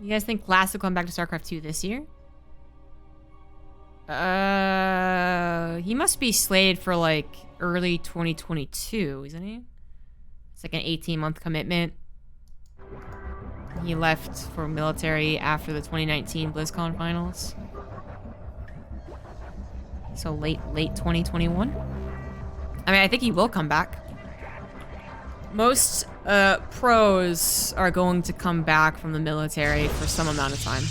You guys think Classic will come back to StarCraft 2 this year? He must be slated for like early 2022, isn't he? It's like an 18-month commitment. He left for military after the 2019 BlizzCon finals. So late 2021. I mean, I think he will come back. Most pros are going to come back from the military for some amount of time.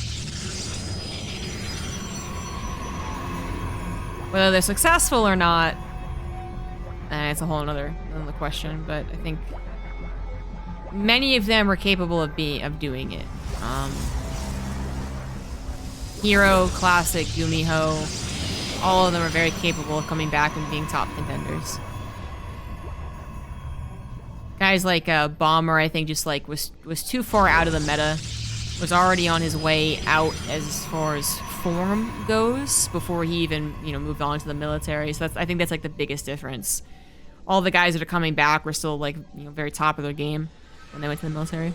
Whether they're successful or not, it's a whole another question, but I think many of them are capable of doing it. Hero, Classic, Yumiho, all of them are very capable of coming back and being top contenders. Guys like Bomber, I think, just like was too far out of the meta. Was already on his way out as far as form goes before he even, moved on to the military. So I think that's like the biggest difference. All the guys that are coming back were still like, very top of their game when they went to the military.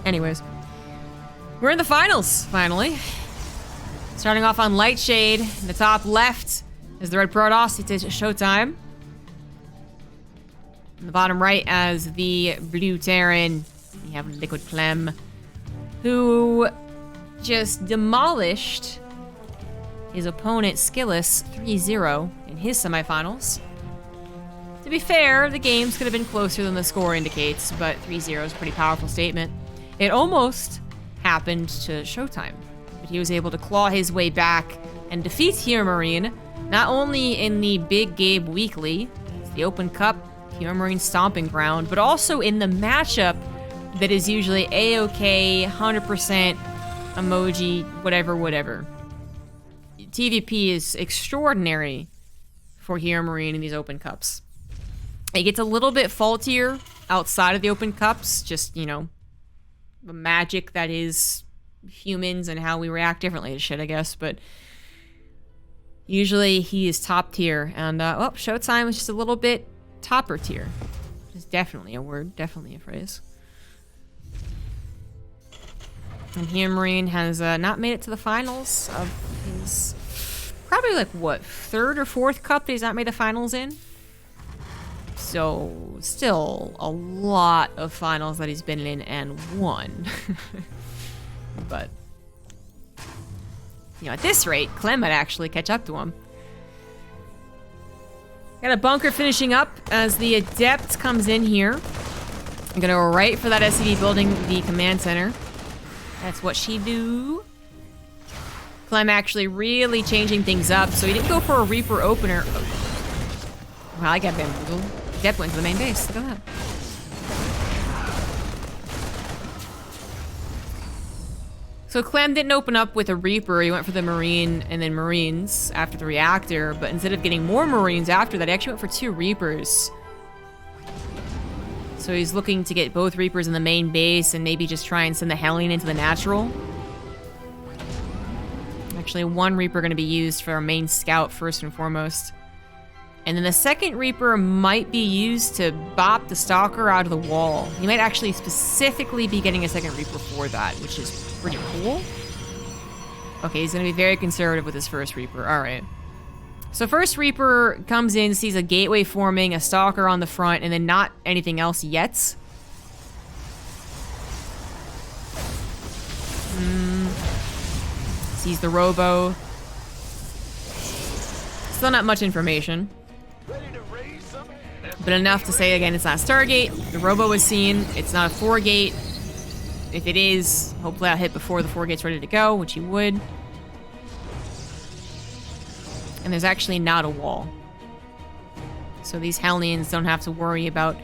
Anyways, we're in the finals, finally. Starting off on Lightshade. In the top left is the Red Protoss. It is ShowTimE. In the bottom right as the Blue Terran, we have Liquid Clem, who just demolished his opponent Skillus 3-0 in his semifinals. To be fair, the games could have been closer than the score indicates, but 3-0 is a pretty powerful statement. It almost happened to ShowTimE, but he was able to claw his way back and defeat Hero Marine, not only in the Big Gabe Weekly, the Open Cup, Hero Marine Stomping Ground, but also in the matchup that is usually A-OK, 100%, emoji, whatever. TVP is extraordinary for Hero Marine in these Open Cups. It gets a little bit faultier outside of the Open Cups, just, the magic that is humans and how we react differently to shit, I guess, but usually he is top tier, and, ShowTimE is just a little bit topper tier. Which is definitely a word, definitely a phrase. And Hero Marine has not made it to the finals of his probably like what, third or fourth cup that he's not made the finals in. So still a lot of finals that he's been in and won. But at this rate, Clem might actually catch up to him. Got a bunker finishing up as the Adept comes in here. I'm gonna go right for that SCV building, the command center. That's what she do. Clem actually really changing things up, so he didn't go for a Reaper opener. Wow, I got bamboozled. Adept went to the main base. Look at that. So Clem didn't open up with a Reaper, he went for the Marine and then Marines after the Reactor, but instead of getting more Marines after that, he actually went for 2 Reapers. So he's looking to get both Reapers in the main base and maybe just try and send the Hellion into the natural. Actually, 1 Reaper gonna be used for our main scout first and foremost. And then the second Reaper might be used to bop the Stalker out of the wall. He might actually specifically be getting a second Reaper for that, which is pretty cool. Okay, he's gonna be very conservative with his first Reaper. Alright. So first Reaper comes in, sees a gateway forming, a Stalker on the front, and then not anything else yet. Sees the Robo. Still not much information. But enough to say, again, it's not a Stargate. The Robo was seen. It's not a 4-gate. If it is, hopefully I'll hit before the 4-gate's ready to go, which he would. And there's actually not a wall. So these Hellions don't have to worry about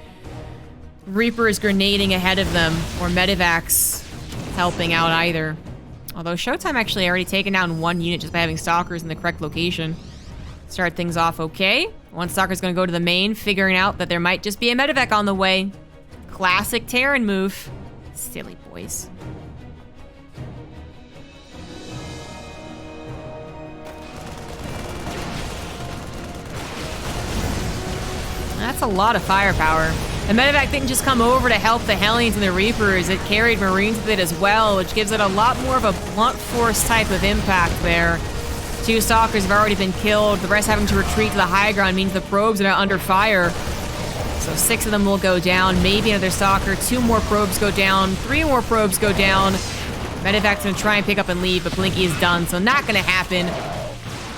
Reapers grenading ahead of them or Medivacs helping out either. Although ShowTimE actually already taken down 1 unit just by having Stalkers in the correct location. Start things off okay. One Stalker's gonna go to the main, figuring out that there might just be a Medivac on the way. Classic Terran move. Silly boys. That's a lot of firepower. The medevac didn't just come over to help the Hellions and the Reapers, it carried Marines with it as well, which gives it a lot more of a blunt force type of impact there. 2 Stalkers have already been killed, the rest having to retreat to the high ground means the probes are now under fire. So 6 of them will go down, maybe another Stalker, 2 more probes go down, 3 more probes go down. Medevac's gonna try and pick up and leave, but Blinky is done, so not gonna happen.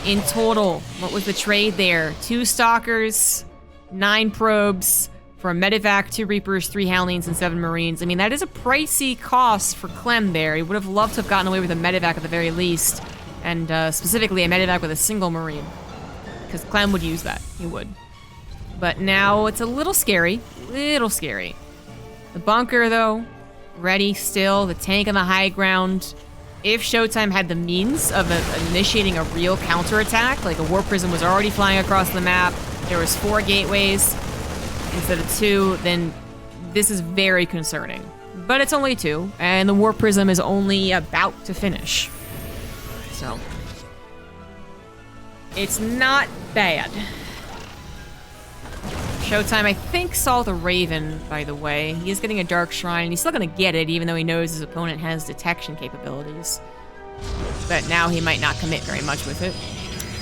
In total, what was the trade there? 2 Stalkers, 9 probes, for a medevac, 2 Reapers, 3 Hellions, and 7 Marines. I mean, that is a pricey cost for Clem there. He would have loved to have gotten away with a medevac at the very least, and specifically a medevac with a single Marine, because Clem would use that. He would. But now it's a little scary. Little scary. The bunker, though, ready still. The tank on the high ground. If ShowTimE had the means of initiating a real counterattack, like a Warp Prism was already flying across the map, there was 4 gateways instead of 2, then this is very concerning. But it's only 2, and the Warp Prism is only about to finish. So, it's not bad. ShowTimE, I think, saw the Raven, by the way. He is getting a Dark Shrine. He's still going to get it, even though he knows his opponent has detection capabilities. But now he might not commit very much with it.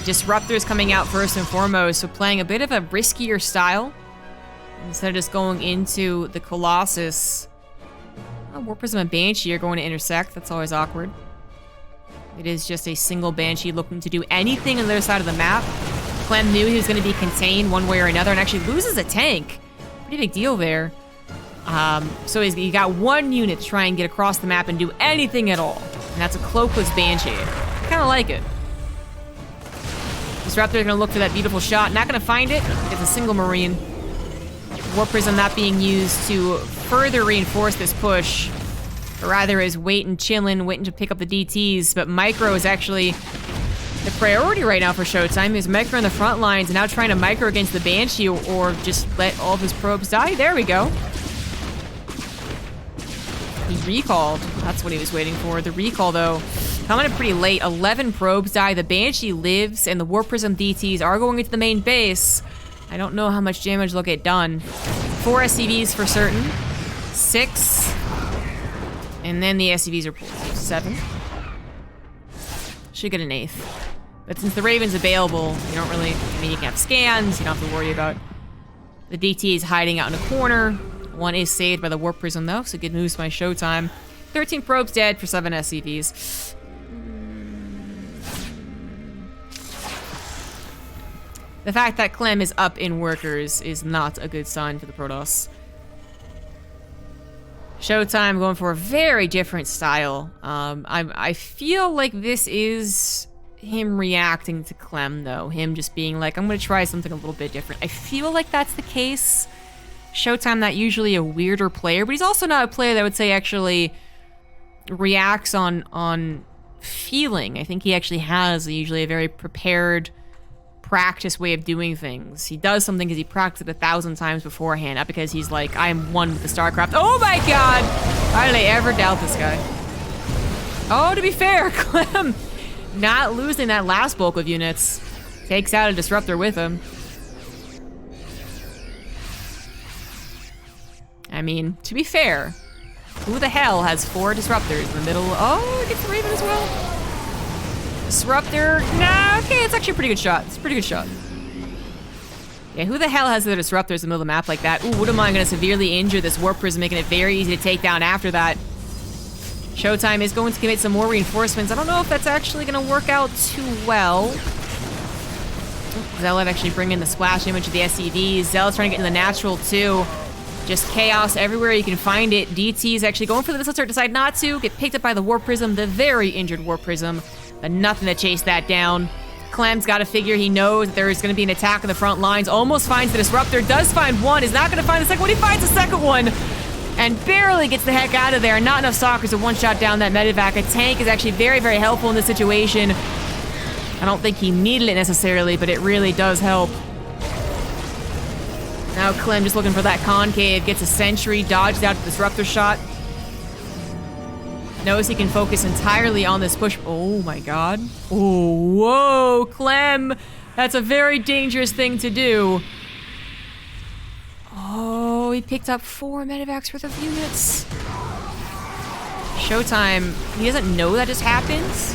Disruptor's coming out first and foremost, so playing a bit of a riskier style. Instead of just going into the Colossus. Oh, Warp Prism and Banshee are going to intersect. That's always awkward. It is just a single Banshee looking to do anything on the other side of the map. Clem knew he was going to be contained one way or another and actually loses a tank. Pretty big deal there. So he got 1 unit to try and get across the map and do anything at all. And that's a Cloakless Banshee. I kind of like it. Disruptor's going to look for that beautiful shot. Not going to find it. It's a single Marine. Warp Prism not being used to further reinforce this push. But rather is waiting to pick up the DTs. But Micro is actually the priority right now for ShowTimE. Is Micro in the front lines and now trying to micro against the Banshee or just let all of his probes die. There we go. He recalled. That's what he was waiting for. The recall, though, coming in pretty late. 11 probes die. The Banshee lives, and the Warp Prism DTs are going into the main base. I don't know how much damage they'll get done. 4 SCVs for certain. 6. And then the SCVs are pulled. 7. Should get an 8th. But since the Raven's available, you don't really... I mean, you can have scans. You don't have to worry about the DTs hiding out in a corner. 1 is saved by the Warp Prism, though, so good news by ShowTimE. 13 probes dead for 7 SCVs. The fact that Clem is up in workers is not a good sign for the Protoss. ShowTimE going for a very different style. I feel like this is him reacting to Clem, though. Him just being like, I'm going to try something a little bit different. I feel like that's the case. ShowTimE, not usually a weirder player, but he's also not a player that I would say actually reacts on feeling. I think he actually has usually a very prepared, practice way of doing things. He does something because he practiced it 1,000 times beforehand, not because he's like, I am one with the StarCraft. Oh my god! Why did I ever doubt this guy? Oh, to be fair, Clem not losing that last bulk of units. Takes out a Disruptor with him. I mean, to be fair, who the hell has 4 Disruptors in the middle? Oh, it gets the Raven as well. Disruptor, nah, okay, it's actually a pretty good shot. It's a pretty good shot. Yeah, who the hell has the Disruptors in the middle of the map like that? Ooh, Woodamon gonna severely injure this Warp Prism, making it very easy to take down after that. ShowTimE is going to commit some more reinforcements. I don't know if that's actually gonna work out too well. Zealot actually bringing the splash image of the SCVs. Zealot's trying to get into the natural too. Just chaos everywhere you can find it. DT is actually going for the missile turret, decide not to. Get picked up by the Warp Prism, the very injured Warp Prism. But nothing to chase that down. Clem's got to figure he knows that there's going to be an attack on the front lines. Almost finds the Disruptor. Does find one. Is not going to find the second one. He finds the second one. And barely gets the heck out of there. Not enough Stalkers to one-shot down that medevac. A tank is actually very, very helpful in this situation. I don't think he needed it necessarily, but it really does help. Now Clem just looking for that concave. Gets a sentry. Dodged out the Disruptor shot. Knows he can focus entirely on this push. Oh my god. Oh, whoa, Clem. That's a very dangerous thing to do. Oh. Oh, he picked up 4 medevacs worth of units. ShowTimE, he doesn't know that just happens.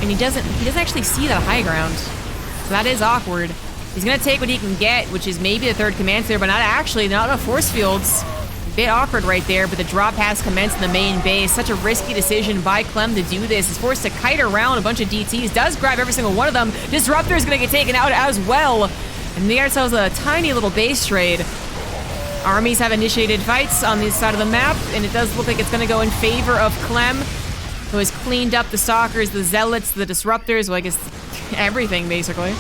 And he doesn't actually see that high ground. So that is awkward. He's gonna take what he can get, which is maybe the 3rd command center, but not actually, not enough force fields. A bit awkward right there, but the drop has commenced in the main base. Such a risky decision by Clem to do this. He's forced to kite around a bunch of DTs, does grab every single one of them. Disruptor is gonna get taken out as well. And they got themselves a tiny little base trade. Armies have initiated fights on this side of the map, and it does look like it's gonna go in favor of Clem, who has cleaned up the stalkers, the zealots, the disruptors, well, I guess everything basically.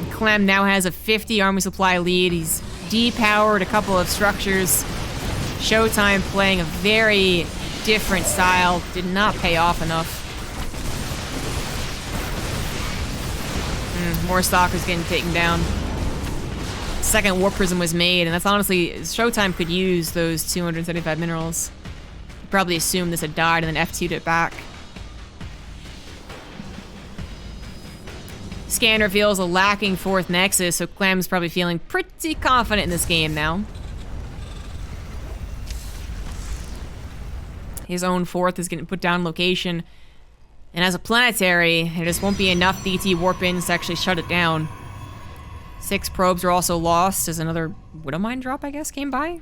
Clem now has a 50 army supply lead. He's depowered a couple of structures. ShowTimE playing a very different style. Did not pay off enough. More stalkers getting taken down. Second warp prism was made, and that's honestly, ShowTimE could use those 275 minerals. Probably assumed this had died and then F2'd it back. Scan reveals a lacking 4th nexus, so Clem's probably feeling pretty confident in this game now. His own 4th is getting put down location. And as a planetary, there just won't be enough DT warp-ins to actually shut it down. 6 probes are also lost as another Widowmine drop, I guess, came by.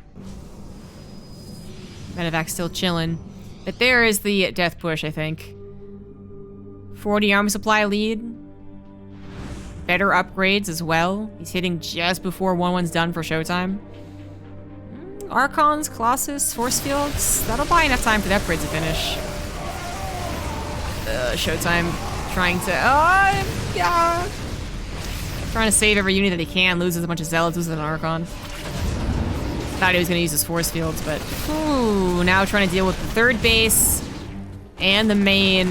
Medevac's still chilling. But there is the death push, I think. 40 army supply lead. Better upgrades as well. He's hitting just before 1-1's done for ShowTimE. Archons, Colossus, Force Fields. That'll buy enough time for the upgrades to finish. ShowTimE trying to... yeah. Trying to save every unit that he can. Loses a bunch of Zealots, loses an Archon. Thought he was going to use his Force Fields, but... Ooh, now trying to deal with the 3rd base and the main,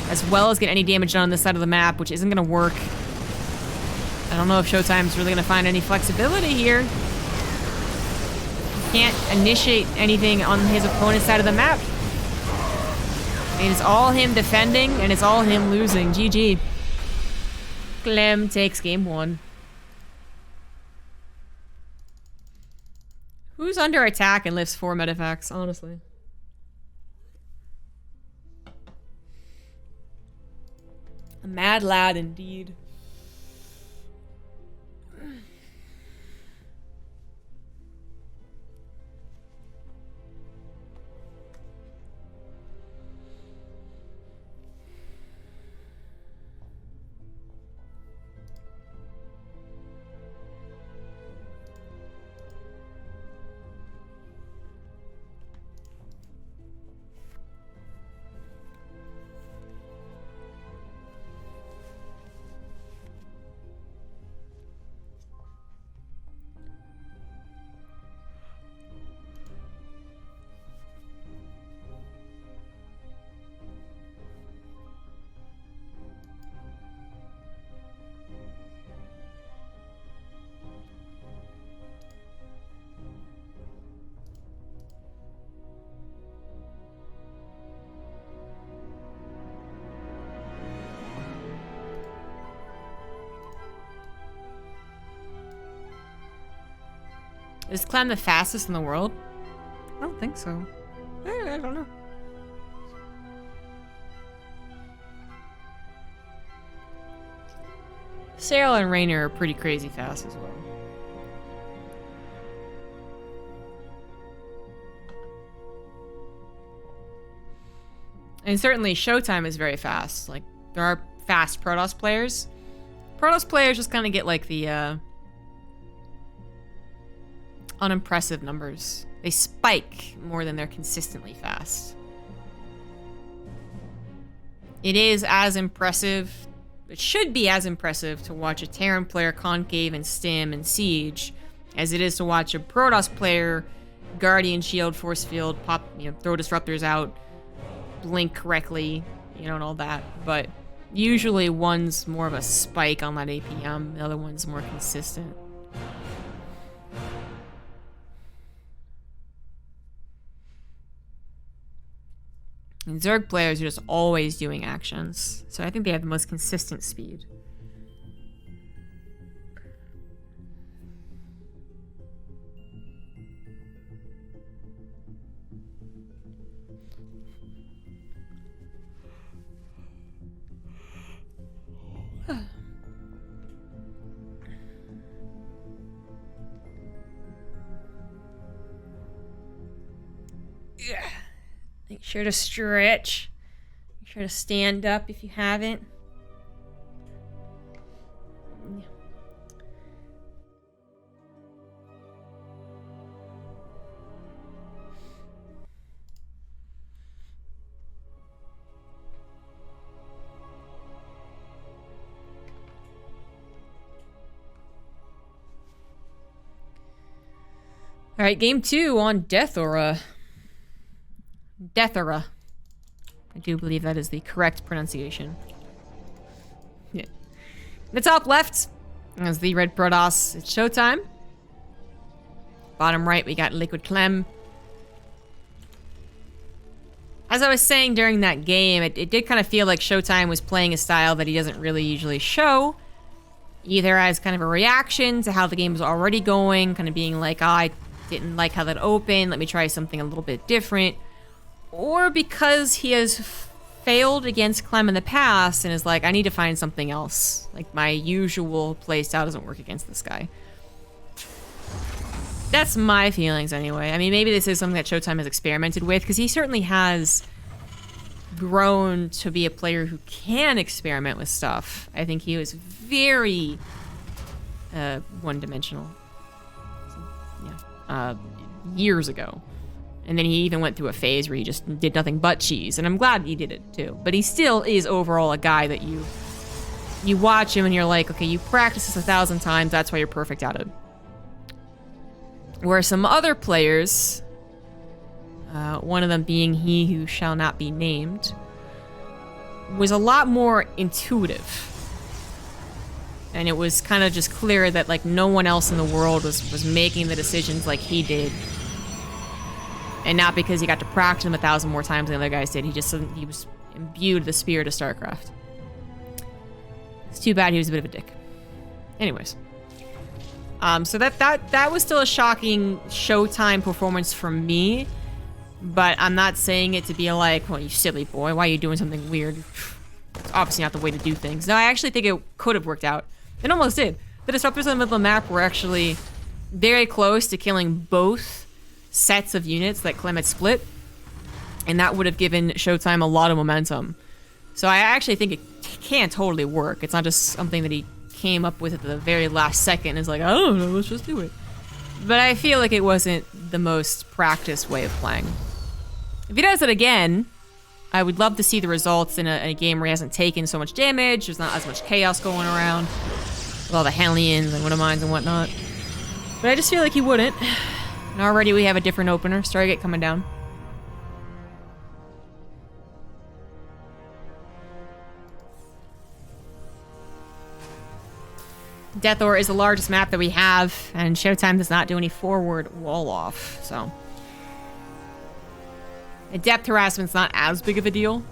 as well as get any damage done on this side of the map, which isn't going to work. I don't know if ShowTime's really going to find any flexibility here. He can't initiate anything on his opponent's side of the map. It is all him defending, and it's all him losing. GG. Clem takes game 1. Who's under attack and lifts 4 medevacs, honestly? A mad lad indeed. Is Clem the fastest in the world? I don't think so. I don't know. Sail and Rainer are pretty crazy fast as well. And certainly ShowTimE is very fast. Like, there are fast Protoss players. Protoss players just kind of get like the unimpressive numbers. They spike more than they're consistently fast. It is as impressive, it should be as impressive to watch a Terran player concave and stim and siege as it is to watch a Protoss player Guardian Shield, Force Field, pop, throw disruptors out, blink correctly, and all that. But usually one's more of a spike on that APM, the other one's more consistent. And Zerg players are just always doing actions, so I think they have the most consistent speed. Make sure to stretch. Make sure to stand up if you haven't. All right, game 2 on Deathora. Deathora. I do believe that is the correct pronunciation. Yeah. The top left is the red Protoss. It's ShowTimE. Bottom right, we got Liquid Clem. As I was saying during that game, it did kind of feel like ShowTimE was playing a style that he doesn't really usually show. Either as kind of a reaction to how the game was already going, kind of being like, oh, I didn't like how that opened, let me try something a little bit different. Or because he has failed against Clem in the past and is like, I need to find something else. Like, my usual playstyle doesn't work against this guy. That's my feelings anyway. I mean, maybe this is something that ShowTimE has experimented with, because he certainly has grown to be a player who can experiment with stuff. I think he was very one-dimensional. Yeah. Years ago. And then he even went through a phase where he just did nothing but cheese. And I'm glad he did it too. But he still is overall a guy that you watch him and you're like, okay, you practice this 1,000 times, that's why you're perfect at it. Where some other players, one of them being he who shall not be named, was a lot more intuitive. And it was kind of just clear that like no one else in the world was making the decisions like he did. And not because he got to practice them 1,000 more times than the other guys did. He was imbued with the spirit of StarCraft. It's too bad he was a bit of a dick. Anyways. So that was still a shocking ShowTimE performance from me. But I'm not saying it to be like, well, you silly boy, why are you doing something weird? It's obviously not the way to do things. No, I actually think it could have worked out. It almost did. The disruptors in the middle of the map were actually very close to killing both sets of units that Clem had split. And that would have given ShowTimE a lot of momentum. So I actually think it can totally work. It's not just something that he came up with at the very last second and is like, I don't know, let's just do it. But I feel like it wasn't the most practiced way of playing. If he does it again, I would love to see the results in a game where he hasn't taken so much damage, there's not as much chaos going around, with all the Hellions and Widowmines and whatnot. But I just feel like he wouldn't. And already we have a different opener, Stargate coming down. Deathora is the largest map that we have, and ShowTimE does not do any forward wall off, so. A depth harassment's not as big of a deal.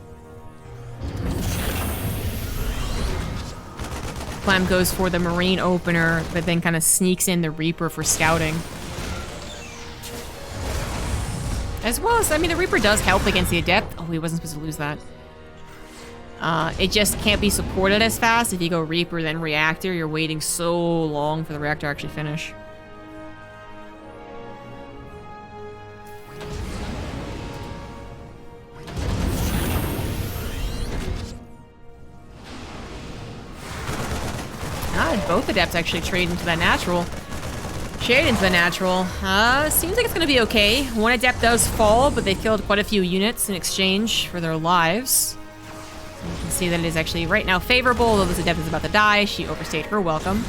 Clem goes for the Marine opener, but then kind of sneaks in the Reaper for scouting. As well as, I mean, the Reaper does help against the Adept. Oh, he wasn't supposed to lose that. It just can't be supported as fast. If you go Reaper, then Reactor, you're waiting so long for the Reactor to actually finish. Both Adepts actually trade into that natural. Shade into the natural. Seems like it's gonna be okay. One Adept does fall, but they killed quite a few units in exchange for their lives. You can see that it is actually right now favorable, although this Adept is about to die. She overstayed her welcome.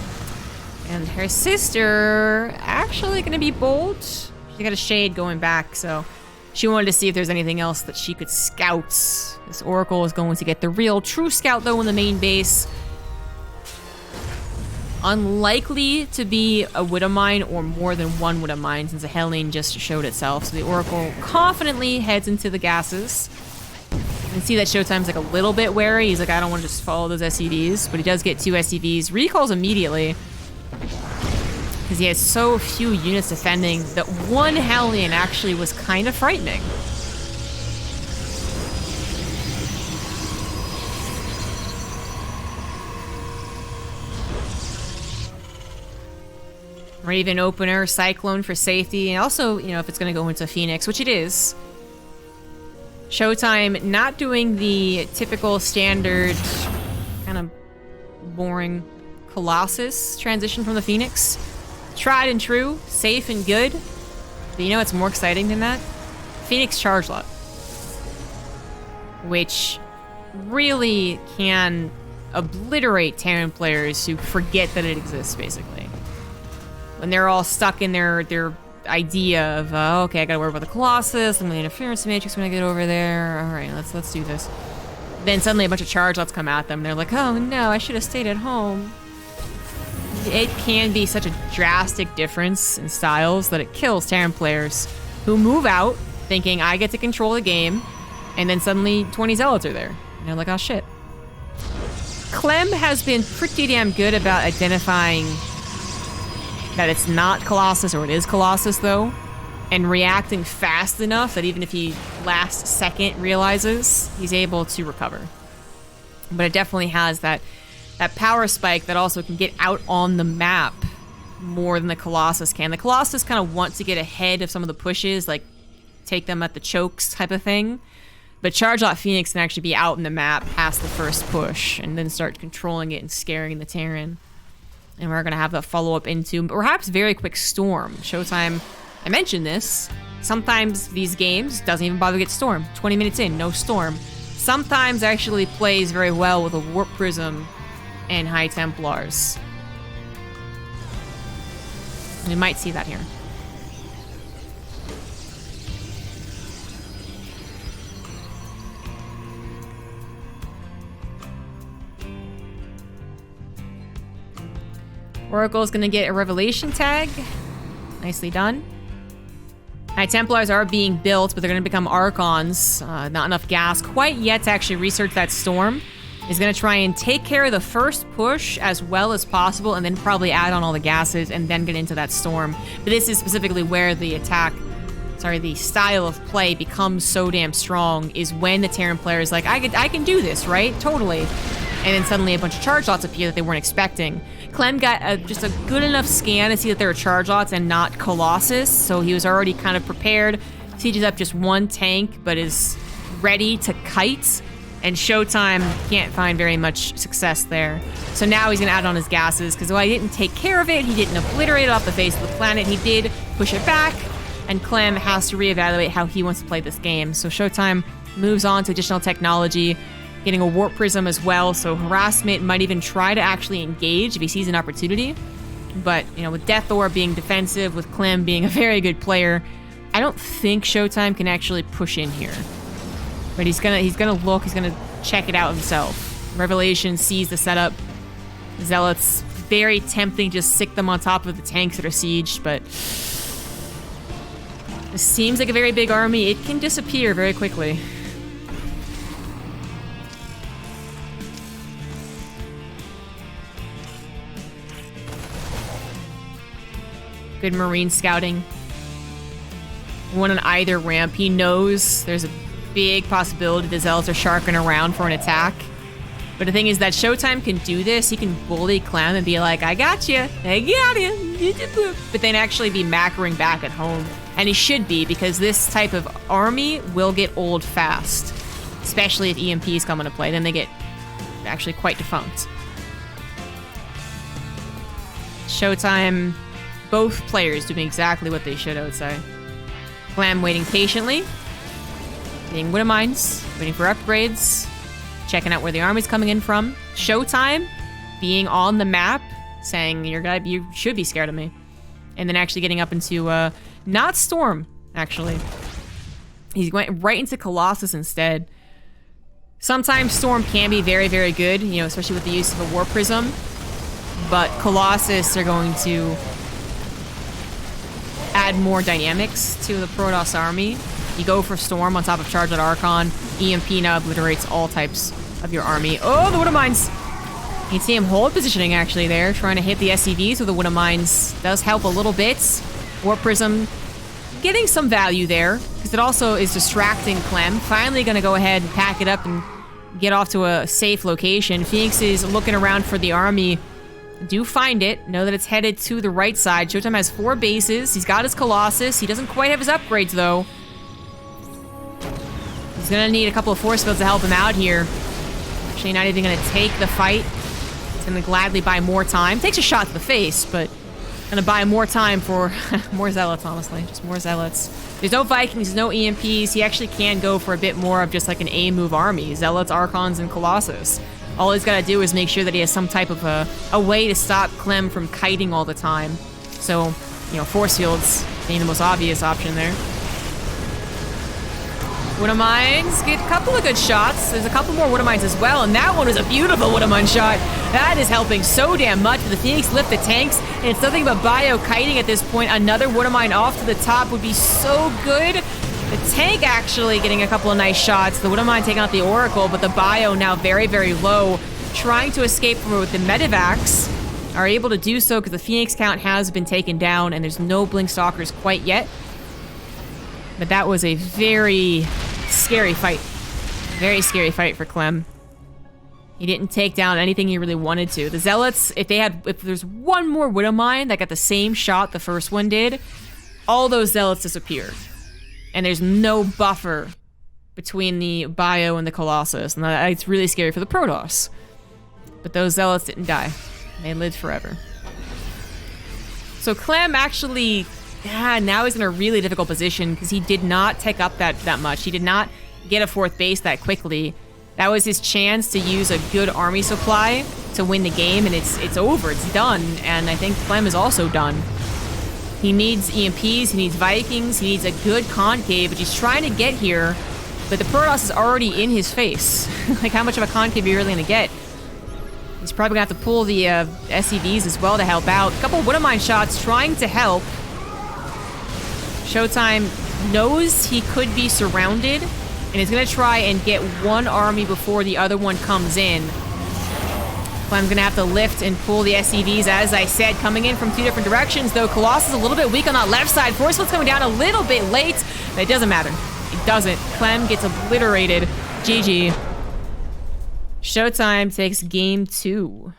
And her sister actually gonna be bold. She got a Shade going back, so she wanted to see if there's anything else that she could scout. This Oracle is going to get the real true scout though in the main base. Unlikely to be a Widowmine or more than one Widowmine since the Hellion just showed itself. So the Oracle confidently heads into the gases. You can see that ShowTime's like a little bit wary. He's like, I don't want to just follow those SCVs, but he does get 2 SCVs. Recalls immediately because he has so few units defending that one Hellion actually was kind of frightening. Raven opener, Cyclone for safety, and also, you know, if it's going to go into Phoenix, which it is, ShowTimE not doing the typical standard kind of boring Colossus transition from the Phoenix. Tried and true, safe and good. But you know what's more exciting than that? Phoenix Charge Lot. Which really can obliterate Terran players who forget that it exists, basically. When they're all stuck in their idea of, okay, I gotta worry about the Colossus, I'm gonna interference matrix when I get over there. Alright, let's do this. Then suddenly a bunch of charge lots come at them. They're like, oh no, I should have stayed at home. It can be such a drastic difference in styles that it kills Terran players who move out thinking I get to control the game, and then suddenly 20 zealots are there. And they're like, oh shit. Clem has been pretty damn good about identifying that it's not Colossus or it is Colossus though, and reacting fast enough that even if he last second realizes, he's able to recover. But it definitely has that power spike that also can get out on the map more than the Colossus can. The Colossus kind of wants to get ahead of some of the pushes, like take them at the chokes type of thing. But Charge Lot Phoenix can actually be out in the map past the first push and then start controlling it and scaring the Terran. And we're going to have that follow-up into perhaps very quick Storm. ShowTimE, I mentioned this, sometimes these games doesn't even bother to get Storm. 20 minutes in, no Storm. Sometimes actually plays very well with a Warp Prism and High Templars. We might see that here. Oracle's gonna get a Revelation tag. Nicely done. High Templars are being built, but they're gonna become Archons. Not enough gas quite yet to actually research that Storm. Is gonna try and take care of the first push as well as possible, and then probably add on all the gases and then get into that Storm. But this is specifically where the the style of play becomes so damn strong, is when the Terran player is like, I can do this, right? Totally. And then suddenly a bunch of charge lots appear that they weren't expecting. Clem got just a good enough scan to see that there were charge lots and not Colossus, so he was already kind of prepared. Sieges up just one tank, but is ready to kite, and ShowTimE can't find very much success there. So now he's gonna add on his gases, because while he didn't take care of it, he didn't obliterate it off the face of the planet, he did push it back, and Clem has to reevaluate how he wants to play this game. So ShowTimE moves on to additional technology, getting a Warp Prism as well, so Harassment might even try to actually engage if he sees an opportunity. But, you know, with Death Orb being defensive, with Clem being a very good player, I don't think ShowTimE can actually push in here. But he's gonna look, he's gonna check it out himself. Revelation sees the setup. Zealots, very tempting, just stick them on top of the tanks that are sieged, but this seems like a very big army. It can disappear very quickly. Good Marine scouting. One on either ramp. He knows there's a big possibility the Zealots are sharking around for an attack. But the thing is that ShowTimE can do this. He can bully Clem and be like, I got you. I got you. But then actually be macroing back at home. And he should be, because this type of army will get old fast. Especially if EMPs come into play. Then they get actually quite defunct. ShowTimE... both players doing exactly what they should, I would say. Clem waiting patiently, getting Widow Mines, waiting for upgrades, checking out where the army's coming in from. ShowTimE being on the map, saying, you should be scared of me. And then actually getting up into, not Storm, actually. He's going right into Colossus instead. Sometimes Storm can be very, very good, you know, especially with the use of a Warp Prism. But Colossus are going to add more dynamics to the Protoss army. You go for Storm on top of Charge Lot Archon. EMP now obliterates all types of your army. Oh, the Widow Mines! You can see him hold positioning actually there, trying to hit the SCVs with the Widow Mines. Does help a little bit. Warp Prism getting some value there, because it also is distracting Clem. Finally gonna go ahead and pack it up and get off to a safe location. Phoenix is looking around for the army. Do find it. Know that it's headed to the right side. ShowTimE has 4 bases. He's got his Colossus. He doesn't quite have his upgrades, though. He's gonna need a couple of force fields to help him out here. Actually, not even gonna take the fight. He's gonna gladly buy more time. Takes a shot to the face, but gonna buy more time for more zealots, honestly. Just more zealots. There's no Vikings, no EMPs. He actually can go for a bit more of just like an A-move army. Zealots, Archons, and Colossus. All he's gotta do is make sure that he has some type of a way to stop Clem from kiting all the time. So, you know, force fields being the most obvious option there. Widow Mines get a couple of good shots. There's a couple more Widow Mines as well, and that one was a beautiful Widow Mine shot. That is helping so damn much. The Phoenix lift the tanks, and it's nothing but bio kiting at this point. Another Widow Mine off to the top would be so good. The tank actually getting a couple of nice shots. The Widow Mine taking out the Oracle, but the bio now very, very low. Trying to escape from it with the Medivacs. Are able to do so because the Phoenix count has been taken down, and there's no Blink Stalkers quite yet. But that was a very scary fight. Very scary fight for Clem. He didn't take down anything he really wanted to. The Zealots, if there's one more Widow Mine that got the same shot the first one did, all those Zealots disappear. And there's no buffer between the Bio and the Colossus. And it's really scary for the Protoss. But those Zealots didn't die. They lived forever. So Clem actually, now he's in a really difficult position because he did not take up that much. He did not get a fourth base that quickly. That was his chance to use a good army supply to win the game, and it's over. It's done, and I think Clem is also done. He needs EMPs, he needs Vikings, he needs a good concave, which he's trying to get here, but the Protoss is already in his face. Like, how much of a concave are you really going to get? He's probably going to have to pull the SCVs as well to help out. A couple Widow Mine shots trying to help. ShowTimE knows he could be surrounded, and is going to try and get one army before the other one comes in. Clem's going to have to lift and pull the SCVs, as I said, coming in from two different directions, though Colossus is a little bit weak on that left side. Force field's coming down a little bit late, but it doesn't matter. It doesn't. Clem gets obliterated. GG. ShowTimE takes game 2.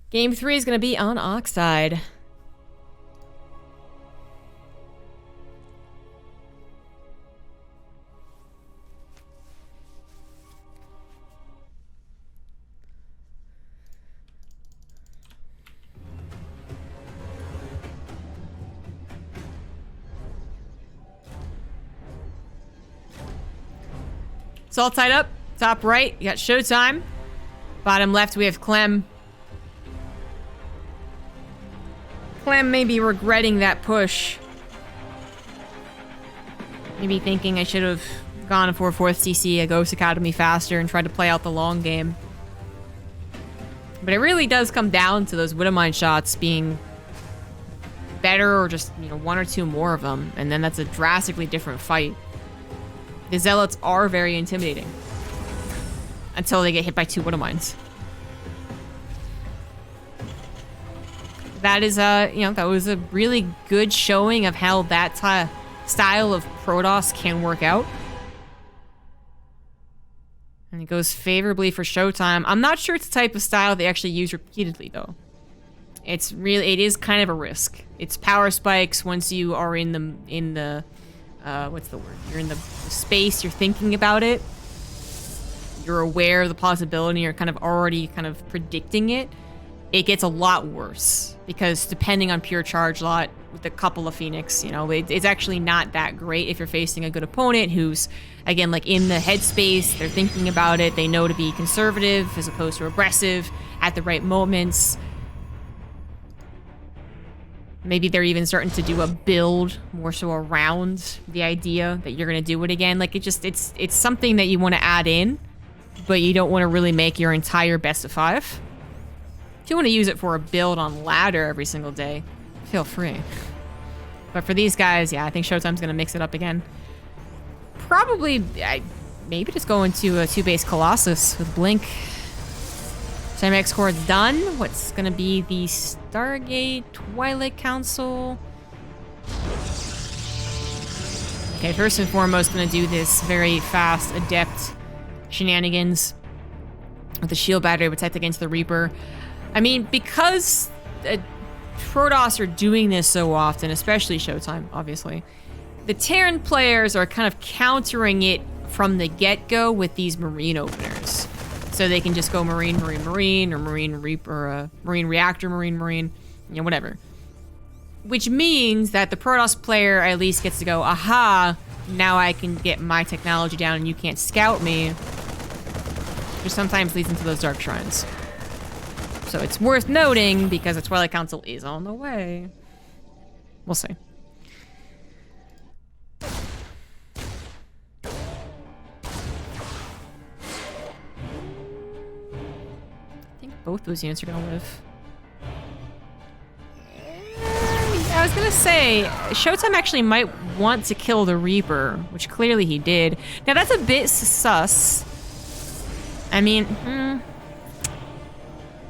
Game 3 is going to be on Oxide. It's all tied up. Top right, you got ShowTimE. Bottom left, we have Clem. Clem may be regretting that push. Maybe thinking I should have gone for a 4th CC, a Ghost Academy faster, and tried to play out the long game. But it really does come down to those Widow Mine shots being better, or just, you know, 1 or 2 more of them, and then that's a drastically different fight. The Zealots are very intimidating. until they get hit by 2 Widow Mines. That is, you know, that was a really good showing of how that style of Protoss can work out. And it goes favorably for ShowTimE. I'm not sure it's the type of style they actually use repeatedly, though. It is kind of a risk. It's power spikes once you are in the, what's the word? You're in the space, you're thinking about it. You're aware of the possibility, you're kind of already kind of predicting it. It gets a lot worse because depending on pure charge lot with a couple of Phoenix, you know, it's actually not that great if you're facing a good opponent who's, again, like in the headspace, they're thinking about it, they know to be conservative as opposed to aggressive at the right moments. Maybe they're even starting to do a build more so around the idea that you're going to do it again. Like, it's something that you want to add in, but you don't want to really make your entire best of 5. If you want to use it for a build on ladder every single day, feel free. But for these guys, yeah, I think ShowTime's going to mix it up again. Probably, maybe just go into a 2-base Colossus with Blink. Time X-Core done. What's going to be the Stargate Twilight Council? Okay, first and foremost, going to do this very fast, adept shenanigans with the shield battery protect against the Reaper. I mean, because Protoss are doing this so often, especially ShowTimE, obviously, the Terran players are kind of countering it from the get-go with these Marine openers. So they can just go Marine, Marine, Marine, or Marine Reaper, or Marine Reactor, Marine, Marine, you know, whatever. Which means that the Protoss player at least gets to go, aha, now I can get my technology down and you can't scout me. Which sometimes leads into those Dark Shrines. So it's worth noting because the Twilight Council is on the way. We'll see. I think both those units are gonna live. I was gonna say, ShowTimE actually might want to kill the Reaper, which clearly he did. Now that's a bit sus. I mean,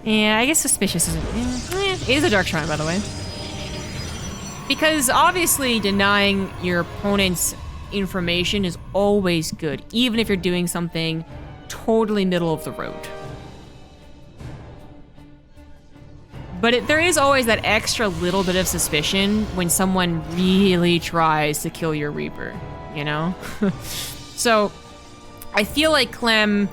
yeah, I guess suspicious isn't. It is a Dark Shrine, by the way. Because obviously denying your opponent's information is always good, even if you're doing something totally middle of the road. But there is always that extra little bit of suspicion when someone really tries to kill your Reaper, you know? So, I feel like Clem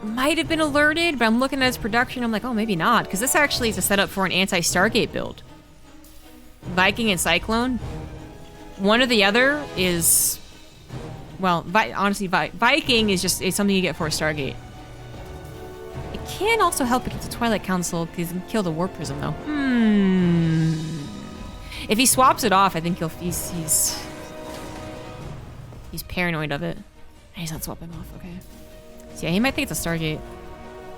might have been alerted, but I'm looking at his production, I'm like, oh, maybe not, because this actually is a setup for an anti-Stargate build. Viking and Cyclone. One or the other is, well, honestly, Viking is just something you get for a Stargate. It can also help against the Twilight Council, because it can kill the Warp Prism, though. If he swaps it off, I think he's paranoid of it. He's not swapping off, okay. So yeah, he might think it's a Stargate.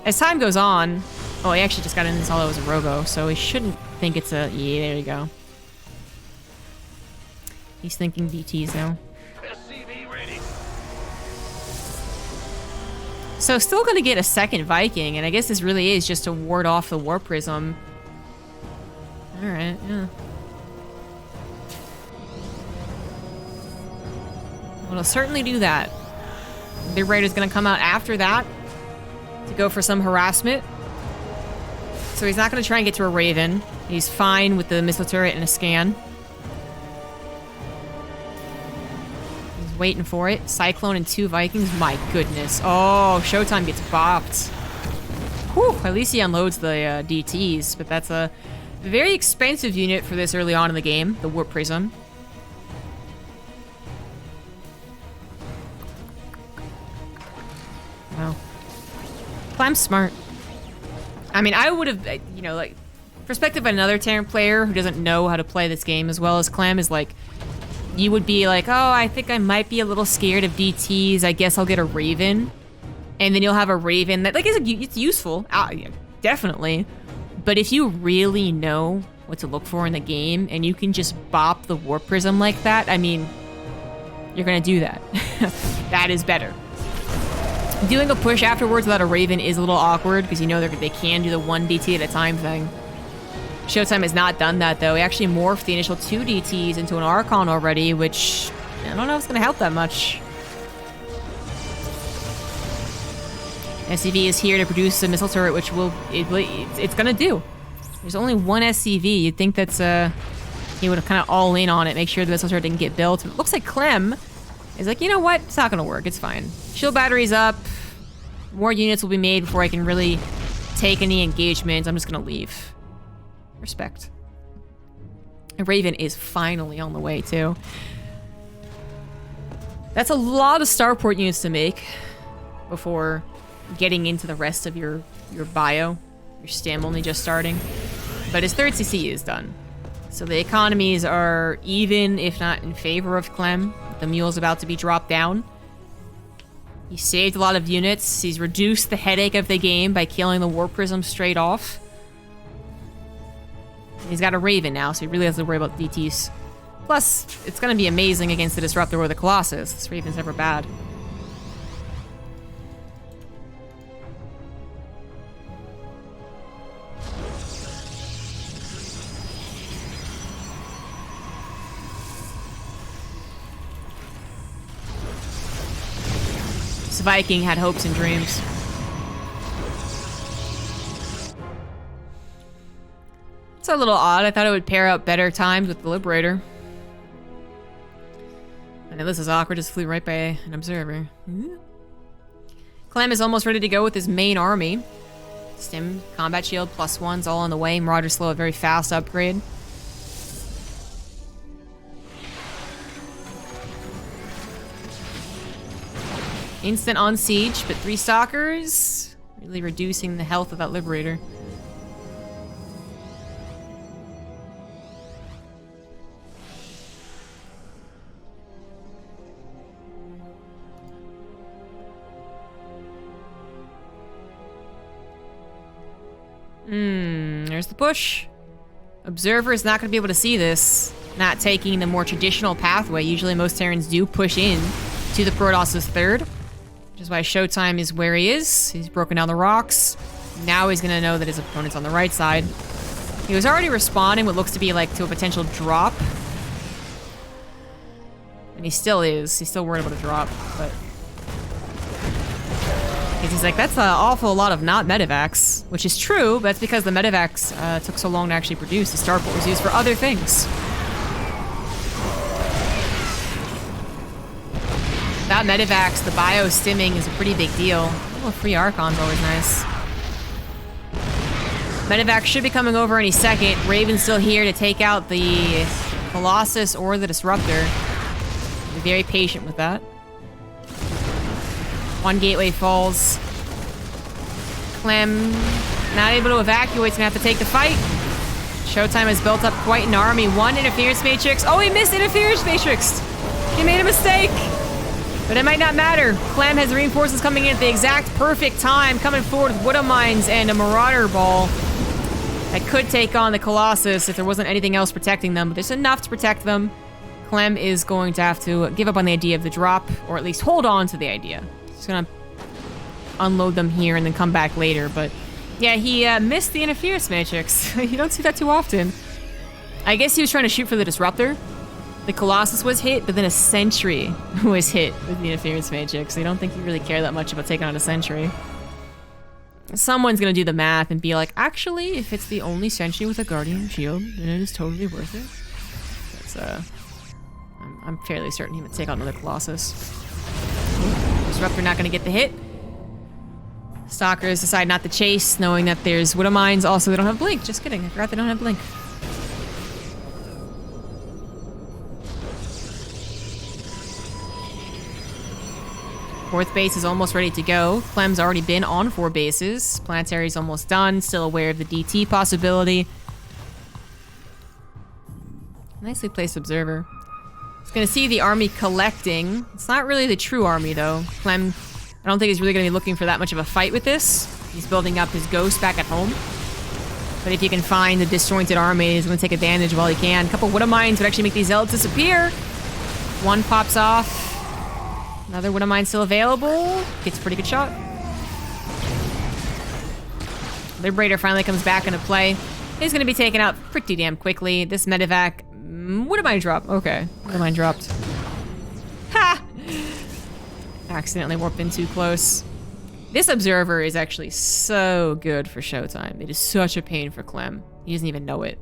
As time goes on, oh, he actually just got in and saw it was a Robo, so he shouldn't think it's a, yeah, there you go. He's thinking DTs now. So still gonna get a second Viking, and I guess this really is just to ward off the Warp Prism. Alright, yeah. Well, it'll certainly do that. Big Raider's gonna come out after that to go for some harassment. So he's not gonna try and get to a Raven. He's fine with the missile turret and a scan. He's waiting for it. Cyclone and 2 Vikings. My goodness. Oh, ShowTimE gets bopped. Whew, at least he unloads the DTs, but that's a very expensive unit for this early on in the game, the Warp Prism. Wow. Clem's smart. I mean, I would have, you know, like, perspective of another Terran player who doesn't know how to play this game as well as Clem is like, you would be like, oh, I think I might be a little scared of DTs. I guess I'll get a Raven. And then you'll have a Raven that, like, it's useful. Definitely. But if you really know what to look for in the game and you can just bop the Warp Prism like that, I mean, you're going to do that. That is better. Doing a push afterwards without a Raven is a little awkward because you know they can do the 1 DT at a time thing. ShowTimE has not done that though. He actually morphed the initial 2 DTs into an Archon already, which I don't know if it's going to help that much. SCV is here to produce a missile turret, which it's going to do. There's only 1 SCV. You'd think that's he would have kind of all in on it, make sure the missile turret didn't get built. It looks like Clem is like, you know what? It's not going to work. It's fine. Shield battery's up. More units will be made before I can really take any engagement. I'm just going to leave. Respect. Raven is finally on the way, too. That's a lot of starport units to make before getting into the rest of your bio. Your stem only just starting. But his 3rd CC is done. So the economies are even, if not in favor of Clem. The mule's about to be dropped down. He saved a lot of units. He's reduced the headache of the game by killing the Warp Prism straight off. He's got a Raven now, so he really doesn't worry about DTs. Plus, it's going to be amazing against the Disruptor or the Colossus. This Raven's never bad. This Viking had hopes and dreams. It's a little odd. I thought it would pair up better times with the Liberator. I know this is awkward. Just flew right by an observer. Clem is almost ready to go with his main army. Stim, combat shield, +1's all on the way. Marauder slow, a very fast upgrade. Instant on siege, but 3 stalkers. Really reducing the health of that Liberator. There's the push. Observer is not going to be able to see this. Not taking the more traditional pathway. Usually most Terrans do push in to the Protoss' 3rd. Which is why ShowTimE is where he is. He's broken down the rocks. Now he's going to know that his opponent's on the right side. He was already responding what looks to be like to a potential drop. And he still is. He's still worried about a drop, but... He's like, that's an awful lot of not medevacs. Which is true, but that's because the medevacs took so long to actually produce. The starport was used for other things. Without medevacs, the bio stimming is a pretty big deal. Oh, a free Archon's always nice. Medevac should be coming over any second. Raven's still here to take out the Colossus or the Disruptor. Be very patient with that. 1 gateway falls. Clem not able to evacuate, gonna have to take the fight. ShowTimE has built up quite an army. 1 interference matrix. Oh, he missed interference matrix. He made a mistake. But it might not matter. Clem has reinforcements coming in at the exact perfect time, coming forward with Widow Mines and a Marauder Ball. That could take on the Colossus if there wasn't anything else protecting them, but there's enough to protect them. Clem is going to have to give up on the idea of the drop, or at least hold on to the idea. He's gonna unload them here and then come back later, but yeah, he missed the interference matrix. You don't see that too often. I guess he was trying to shoot for the Disruptor. The Colossus was hit, but then a Sentry was hit with the interference matrix. So I don't think he really cared that much about taking on a Sentry. Someone's gonna do the math and be like, actually, if it's the only Sentry with a Guardian Shield, then it is totally worth it. That's, I'm fairly certain he would take on another Colossus. Disruptor not gonna get the hit. Stalkers decide not to chase, knowing that there's Widow Mines. Also, they don't have Blink. Just kidding. I forgot they don't have Blink. Fourth base is almost ready to go. Clem's already been on 4 bases. Planetary's almost done. Still aware of the DT possibility. Nicely placed observer. He's gonna see the army collecting. It's not really the true army, though. Clem, I don't think he's really gonna be looking for that much of a fight with this. He's building up his ghost back at home. But if you can find the disjointed army, he's gonna take advantage while he can. A couple Widow Mines would actually make these Zealots disappear. 1 pops off. Another Widow Mine still available. Gets a pretty good shot. Liberator finally comes back into play. He's going to be taken out pretty damn quickly. This medevac... Widow Mine drop. Okay. Widow Mine dropped. Ha! Accidentally warped in too close. This Observer is actually so good for ShowTime. It is such a pain for Clem. He doesn't even know it.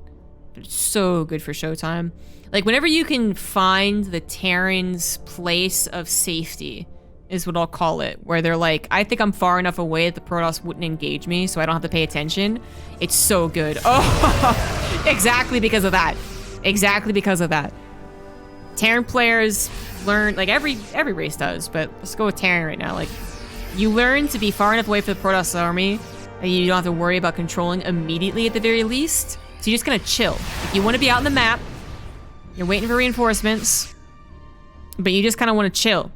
But it's so good for ShowTime. Like, whenever you can find the Terran's place of safety, is what I'll call it. Where they're like, I think I'm far enough away that the Protoss wouldn't engage me, so I don't have to pay attention. It's so good. Oh, exactly because of that. Exactly because of that. Terran players learn, like every race does, but let's go with Terran right now. Like, you learn to be far enough away from the Protoss army that you don't have to worry about controlling immediately at the very least. So you're just gonna chill. Like, you want to be out on the map. You're waiting for reinforcements, but you just kind of want to chill.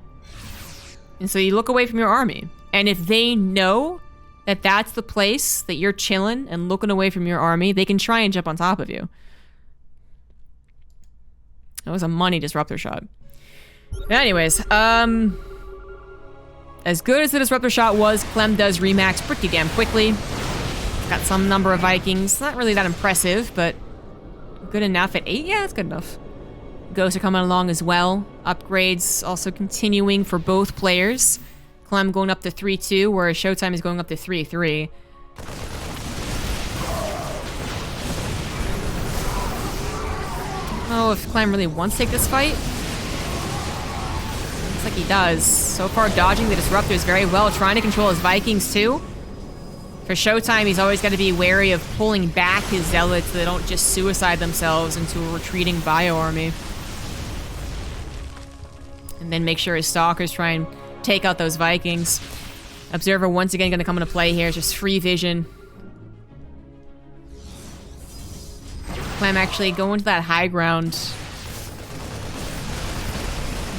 And so you look away from your army. And if they know that that's the place that you're chilling and looking away from your army, they can try and jump on top of you. That was a money disruptor shot. Anyways, as good as the disruptor shot was, Clem does remax pretty damn quickly. Got some number of Vikings. Not really that impressive, but good enough at 8. Yeah, it's good enough. Ghosts are coming along as well. Upgrades also continuing for both players. Clem going up to 3-2, whereas ShowTime is going up to 3-3. Oh, if Clem really wants to take this fight. Looks like he does. So far, dodging the disruptors very well, trying to control his Vikings too. For ShowTime, he's always got to be wary of pulling back his zealots so they don't just suicide themselves into a retreating bio army. And then make sure his stalkers try and take out those Vikings. Observer once again going to come into play here. Just free vision. Clem actually going to that high ground.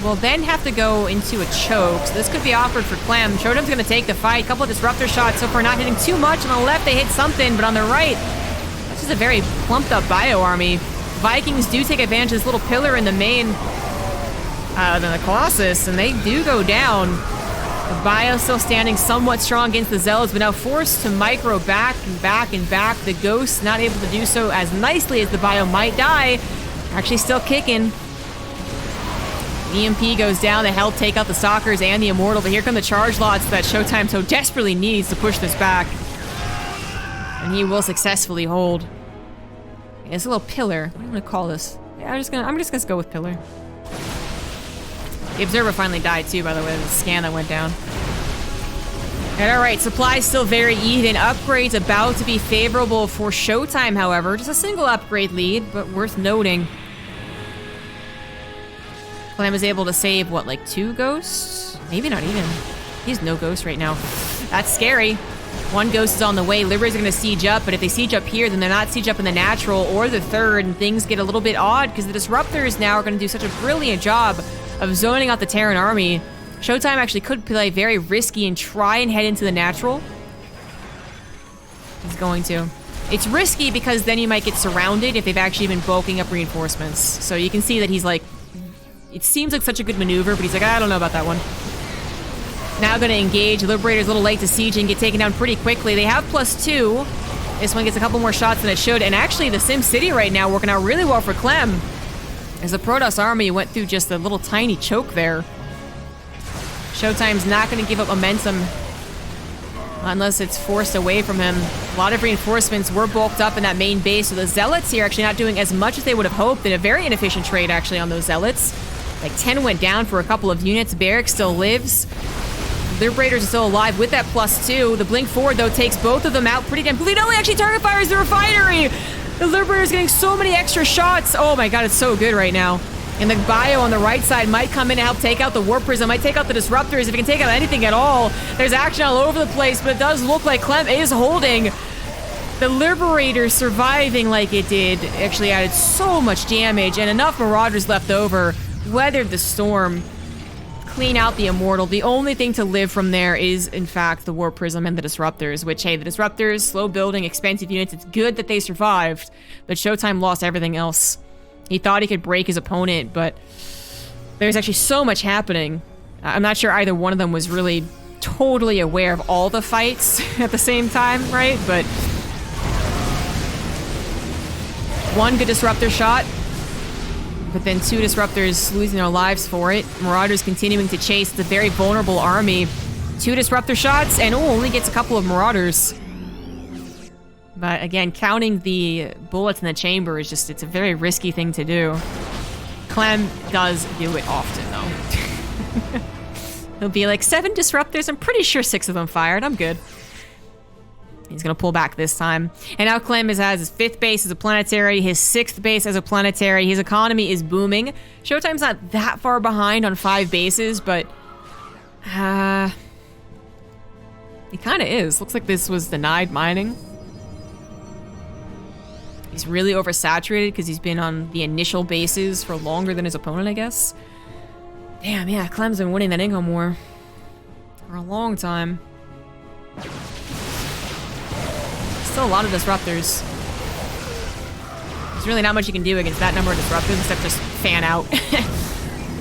We'll then have to go into a choke. So this could be awkward for Clem. ShowTime's going to take the fight. Couple of disruptor shots so far, not hitting too much. On the left, they hit something, but on the right, that's just a very plumped up bio army. Vikings do take advantage of this little pillar in the main than the Colossus, and they do go down. The bio still standing somewhat strong against the Zealots, but now forced to micro back and back and back. The Ghost not able to do so as nicely as the bio might die. Actually still kicking. EMP goes down to help take out the Stalkers and the Immortal, but here come the charge lots that ShowTime so desperately needs to push this back. And he will successfully hold. Yeah, it's a little pillar. What do you want to call this? Yeah, I'm just gonna go with pillar. The Observer finally died too, by the way, the scan that went down. And alright, supplies still very even. Upgrades about to be favorable for ShowTime, however. Just a single upgrade lead, but worth noting. Clem was able to save, what, like 2 ghosts? Maybe not even. He's no ghost right now. That's scary. 1 ghost is on the way. Liberators are going to siege up, but if they siege up here, then they're not siege up in the natural or the third, and things get a little bit odd because the Disruptors now are going to do such a brilliant job of zoning out the Terran army. ShowTime actually could play very risky and try and head into the natural. He's going to. It's risky because then you might get surrounded if they've actually been bulking up reinforcements. So you can see that he's like, it seems like such a good maneuver, but he's like, I don't know about that one. Now going to engage. Liberator's a little late to siege and get taken down pretty quickly. They have +2. This one gets a couple more shots than it should. And actually, the Sim City right now working out really well for Clem. As the Protoss army went through just a little tiny choke there. ShowTime's not going to give up momentum unless it's forced away from him. A lot of reinforcements were bulked up in that main base, so the Zealots here actually not doing as much as they would have hoped, and a very inefficient trade actually on those Zealots. Like 10 went down for a couple of units. Barrack still lives. Liberators are still alive with that +2. The blink forward, though, takes both of them out pretty damn quickly. No, he actually target fires the refinery! The Liberator's getting so many extra shots. Oh my god, it's so good right now. And the bio on the right side might come in and help take out the Warp Prism, might take out the Disruptors if it can take out anything at all. There's action all over the place, but it does look like Clem is holding. The Liberator surviving like it did actually added so much damage, and enough Marauders left over. Weathered the storm. Clean out the Immortal. The only thing to live from there is, in fact, the Warp Prism and the Disruptors, which, hey, the Disruptors, slow building, expensive units, it's good that they survived, but ShowTime lost everything else. He thought he could break his opponent, but there's actually so much happening. I'm not sure either one of them was really totally aware of all the fights at the same time, right? But one good disruptor shot, but then 2 disruptors losing their lives for it. Marauders continuing to chase the very vulnerable army. 2 disruptor shots, and only gets a couple of marauders. But again, counting the bullets in the chamber is just, it's a very risky thing to do. Clem does do it often, though. He'll be like, 7 disruptors, I'm pretty sure 6 of them fired, I'm good. He's gonna pull back this time. And now Clem has his 5th base as a planetary, his 6th base as a planetary. His economy is booming. ShowTime's not that far behind on 5 bases, but he kind of is. Looks like this was denied mining. He's really oversaturated because he's been on the initial bases for longer than his opponent, I guess. Damn, yeah, Clem's been winning that income war for a long time. Still a lot of disruptors. There's really not much you can do against that number of disruptors except just fan out.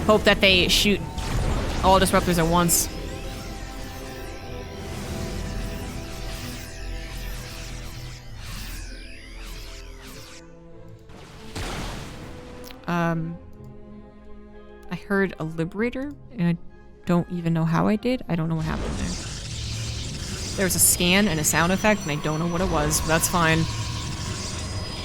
Hope that they shoot all disruptors at once. I heard a Liberator, and I don't even know how I did. I don't know what happened there. There was a scan and a sound effect, and I don't know what it was, but that's fine.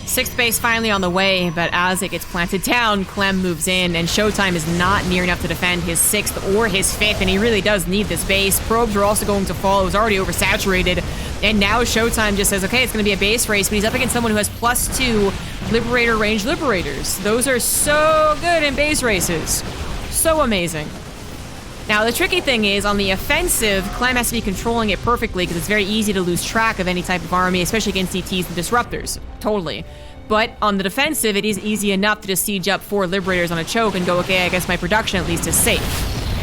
6th base finally on the way, but as it gets planted down, Clem moves in, and ShowTime is not near enough to defend his 6th or his 5th, and he really does need this base. Probes are also going to fall. It was already oversaturated, and now ShowTime just says, okay, it's going to be a base race, but he's up against someone who has +2 Liberator range Liberators. Those are so good in base races. So amazing. Now, the tricky thing is, on the offensive, Clem has to be controlling it perfectly because it's very easy to lose track of any type of army, especially against CTs and disruptors. Totally. But on the defensive, it is easy enough to just siege up 4 Liberators on a choke and go, okay, I guess my production at least is safe.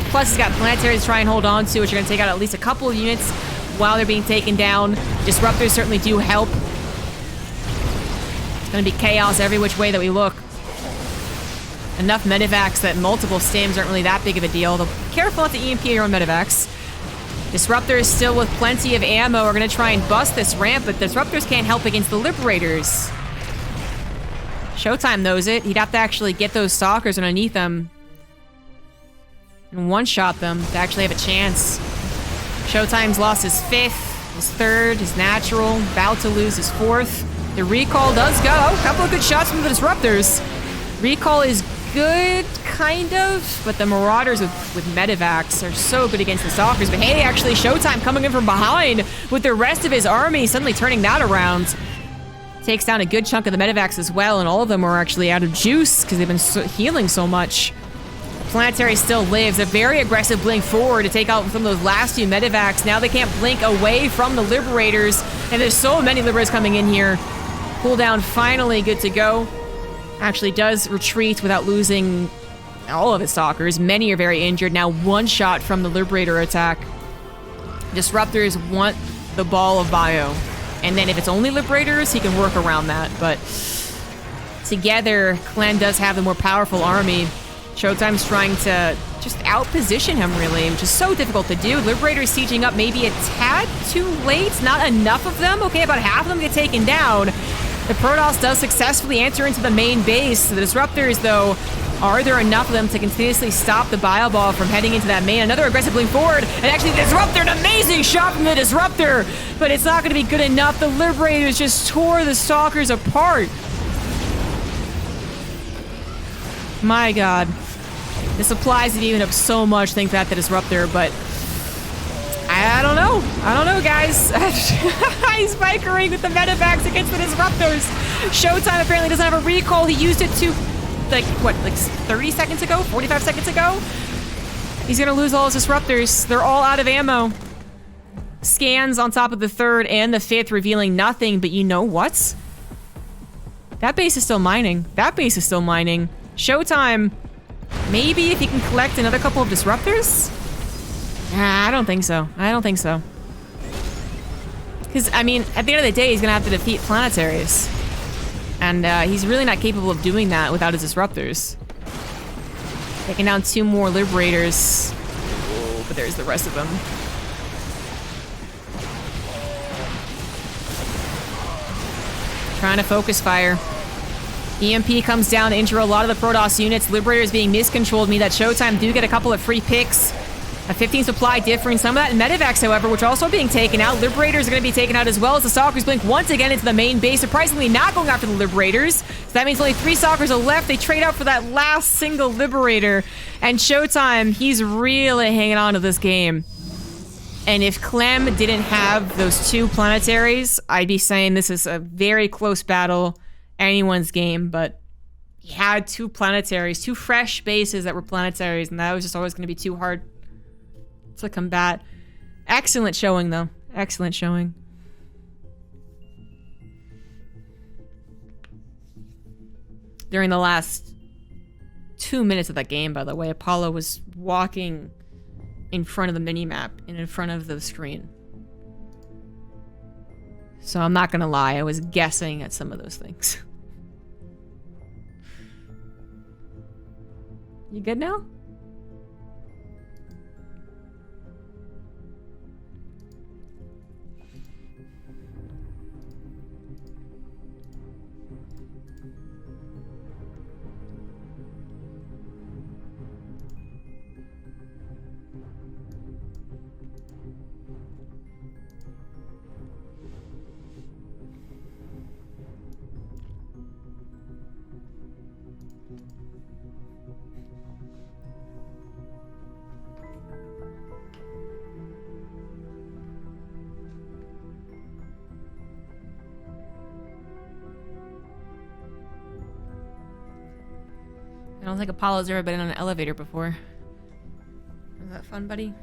Plus, he's got planetaries to try and hold on to, which are going to take out at least a couple of units while they're being taken down. Disruptors certainly do help. It's going to be chaos every which way that we look. Enough medevacs that multiple stims aren't really that big of a deal. Though be careful not to EMP your own medevacs. Disruptors still with plenty of ammo are going to try and bust this ramp, but Disruptors can't help against the Liberators. ShowTime knows it. He'd have to actually get those Stalkers underneath them and one-shot them to actually have a chance. ShowTime's lost his 5th, his 3rd, his natural, about to lose his 4th. The recall does go. A couple of good shots from the Disruptors. Recall is good, kind of, but the Marauders with medevacs are so good against the Stalkers. But hey, actually, ShowTime coming in from behind with the rest of his army, suddenly turning that around. Takes down a good chunk of the medevacs as well, and all of them are actually out of juice because they've been healing so much. The Planetary still lives. A very aggressive blink forward to take out some of those last 2 medevacs. Now they can't blink away from the Liberators, and there's so many Liberators coming in here. Cooldown finally good to go. Actually does retreat without losing all of his Stalkers. Many are very injured. Now 1 shot from the Liberator attack. Disruptors want the ball of bio. And then if it's only Liberators, he can work around that. But together, Clem does have the more powerful army. ShowTime's trying to just outposition him, really, which is so difficult to do. Liberators sieging up maybe a tad too late. Not enough of them. Okay, about half of them get taken down. The Protoss does successfully enter into the main base. The Disruptors, though, are there enough of them to continuously stop the Bile Ball from heading into that main? Another aggressive blink forward, and actually the Disruptor, an amazing shot from the Disruptor, but it's not going to be good enough. The Liberators just tore the Stalkers apart. My god. The supplies have evened up so much thanks to that the Disruptor, but I don't know. I don't know, guys. He's Vikering with the medevacs against the Disruptors. ShowTime apparently doesn't have a recall. He used it to, like 30 seconds ago? 45 seconds ago? He's gonna lose all his Disruptors. They're all out of ammo. Scans on top of the 3rd and the 5th revealing nothing, but you know what? That base is still mining. That base is still mining. ShowTime, maybe if he can collect another couple of Disruptors? Nah, I don't think so. I don't think so. Because, I mean, at the end of the day, he's going to have to defeat planetaries. And he's really not capable of doing that without his Disruptors. Taking down 2 more Liberators. but there's the rest of them. Trying to focus fire. EMP comes down to injure a lot of the Protoss units. Liberators being miscontrolled mean that ShowTimE do get a couple of free picks. A 15 supply difference. Some of that in Medivacs, however, which are also being taken out. Liberators are going to be taken out as well as the Stalkers blink once again into the main base. Surprisingly not going after the Liberators. So that means only 3 Stalkers are left. They trade out for that last single Liberator. And ShowTimE, he's really hanging on to this game. And if Clem didn't have those 2 planetaries, I'd be saying this is a very close battle. Anyone's game, but he had 2 planetaries, 2 fresh bases that were planetaries, and that was just always going to be too hard to combat. Excellent showing, though. Excellent showing. During the last 2 minutes of that game, by the way, Apollo was walking in front of the minimap and in front of the screen. So I'm not gonna lie, I was guessing at some of those things. You good now? I don't think Apollo's ever been on an elevator before. Was that fun, buddy?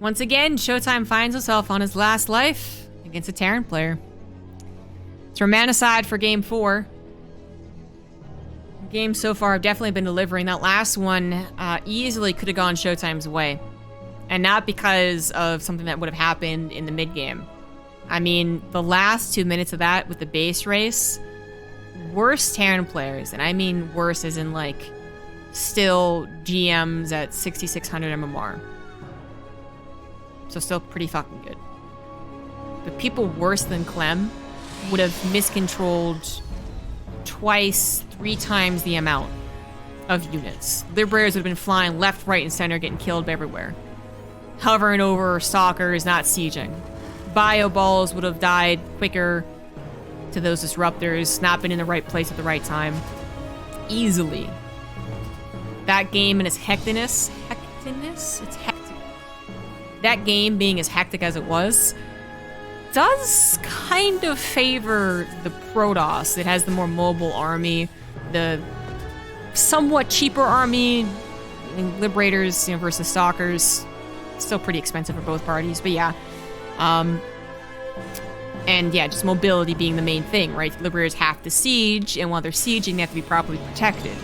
Once again, ShowTimE finds himself on his last life against a Terran player. It's romanticide for game 4. Games so far have definitely been delivering. That last one easily could have gone ShowTimE's way. And not because of something that would have happened in the mid-game. I mean, the last 2 minutes of that with the base race, worst Terran players, and I mean worse as in like, still GMs at 6600 MMR. So still pretty fucking good. But people worse than Clem would have miscontrolled twice, 3 times the amount of units. Liberators would have been flying left, right, and center, getting killed everywhere. Hovering over stalkers, not sieging. Bio balls would have died quicker to those disruptors, not been in the right place at the right time. Easily. That game and its hecticness? It's hectic. That game being as hectic as it was does kind of favor the Protoss. It has the more mobile army, the somewhat cheaper army, Liberators, you know, versus Stalkers. Still pretty expensive for both parties, but yeah. And yeah, just mobility being the main thing, right? Liberators have to siege, and while they're sieging, they have to be properly protected.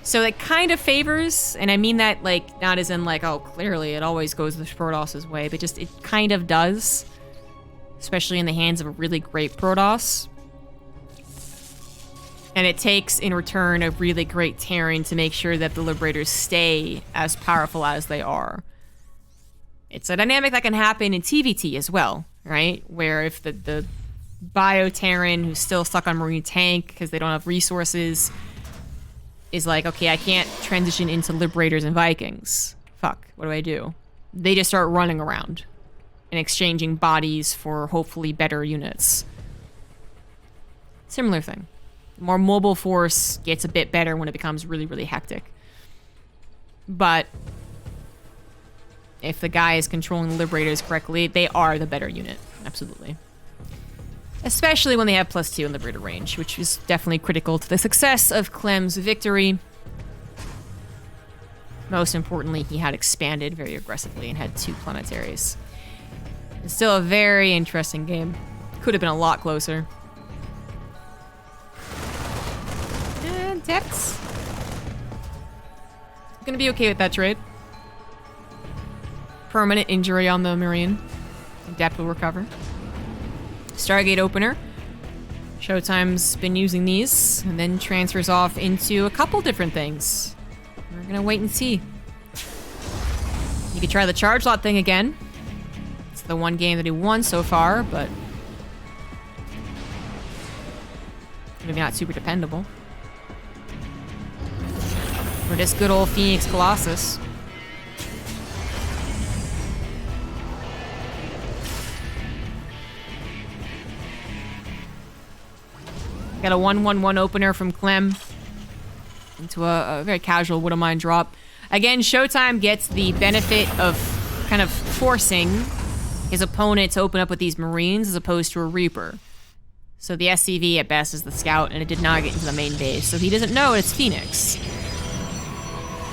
So it kind of favors, and I mean that like not as in like, oh, clearly it always goes the Protoss's way, but just it kind of does, especially in the hands of a really great Protoss. And it takes in return a really great Terran to make sure that the Liberators stay as powerful as they are. It's a dynamic that can happen in TvT as well, right? Where if the Bio Terran who's still stuck on Marine Tank because they don't have resources is like, okay, I can't transition into Liberators and Vikings. Fuck, what do I do? They just start running around and exchanging bodies for hopefully better units. Similar thing. The more mobile force gets a bit better when it becomes really, really hectic. But if the guy is controlling the Liberators correctly, they are the better unit. Absolutely. Especially when they have +2 in Liberator range, which is definitely critical to the success of Clem's victory. Most importantly, he had expanded very aggressively and had 2 planetaries. It's still a very interesting game. Could have been a lot closer. And depths. Gonna be okay with that trade. Permanent injury on the Marine. Depth will recover. Stargate opener. ShowTime's been using these, and then transfers off into a couple different things. We're gonna wait and see. You could try the charge lot thing again. It's the one game that he won so far, but maybe not super dependable. For this good old Phoenix Colossus. Got a 1/1/1 opener from Clem into a very casual Widow Mine drop. Again, ShowTime gets the benefit of kind of forcing his opponent to open up with these Marines as opposed to a Reaper. So the SCV at best is the scout, and it did not get into the main base, so he doesn't know it's Phoenix.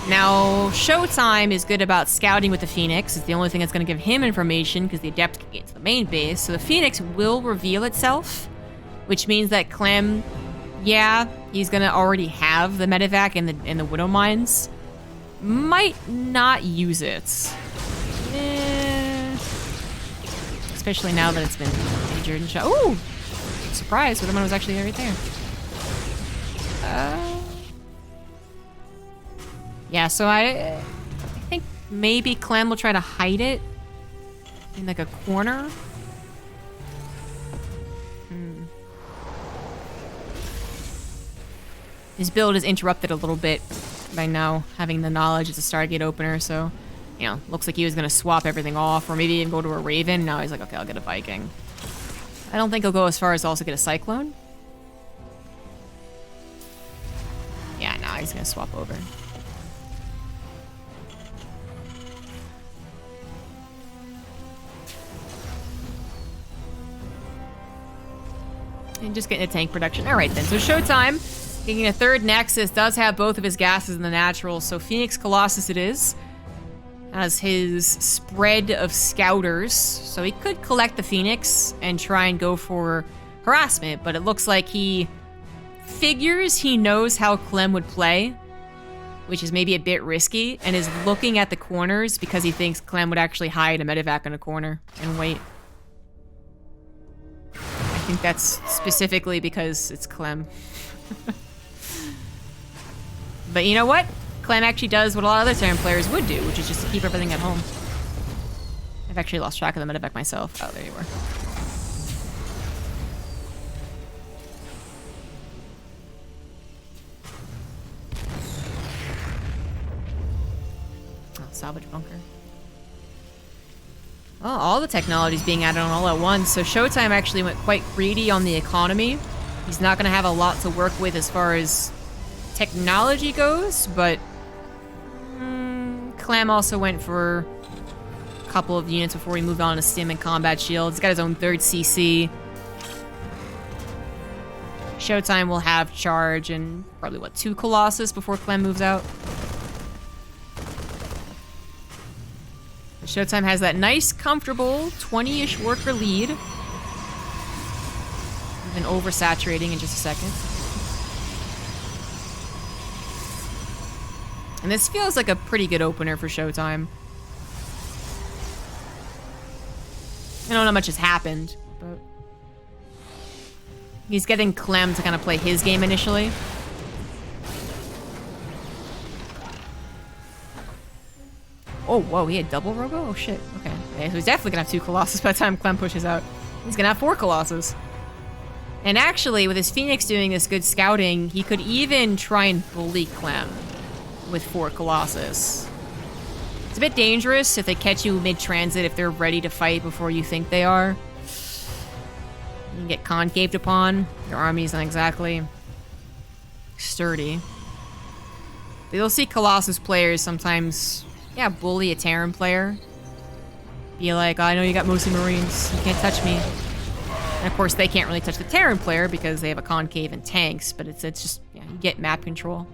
Now, ShowTime is good about scouting with the Phoenix. It's the only thing that's going to give him information because the Adept can get to the main base. So the Phoenix will reveal itself, which means that Clem, yeah, he's going to already have the medevac and the Widow Mines. Might not use it. Especially now that it's been injured and shot. Ooh! Surprise, Widow Mine was actually right there. Yeah, so I think maybe Clem will try to hide it in like a corner. His build is interrupted a little bit by now having the knowledge it's a Stargate opener, so, you know, looks like he was going to swap everything off or maybe even go to a Raven. Now he's like, okay, I'll get a Viking. I don't think he'll go as far as to also get a Cyclone. Yeah, now he's going to swap over. And just getting a tank production. All right, then. So ShowTime, getting a third Nexus, does have both of his gases in the natural. So Phoenix Colossus it is. Has his spread of scouters. So he could collect the Phoenix and try and go for harassment. But it looks like he figures he knows how Clem would play, which is maybe a bit risky, and is looking at the corners because he thinks Clem would actually hide a medevac in a corner and wait. I think that's specifically because it's Clem. But you know what? Clem actually does what a lot of other Terran players would do, which is just to keep everything at home. I've actually lost track of the medevac myself. Oh, there you were. Oh, salvage bunker. Oh, all the technology's being added on all at once, so ShowTime actually went quite greedy on the economy. He's not going to have a lot to work with as far as technology goes, but Clem also went for a couple of units before he moved on to Stim and Combat Shield. He's got his own third CC. ShowTime will have charge and probably, what, 2 Colossus before Clem moves out? ShowTime has that nice, comfortable 20-ish worker lead. Even oversaturating in just a second. And this feels like a pretty good opener for ShowTime. I don't know much has happened, but he's getting Clem to kind of play his game initially. Oh, whoa, he had double Robo? Oh, shit. Okay. So he's definitely gonna have 2 Colossus by the time Clem pushes out. He's gonna have 4 Colossus. And actually, with his Phoenix doing this good scouting, he could even try and bully Clem with 4 Colossus. It's a bit dangerous if they catch you mid-transit if they're ready to fight before you think they are. You can get concaved upon. Your army's not exactly sturdy. But you'll see Colossus players sometimes, yeah, bully a Terran player be like, oh, I know you got mostly Marines. You can't touch me. And of course, they can't really touch the Terran player because they have a concave and tanks, but it's just, yeah, you get map control.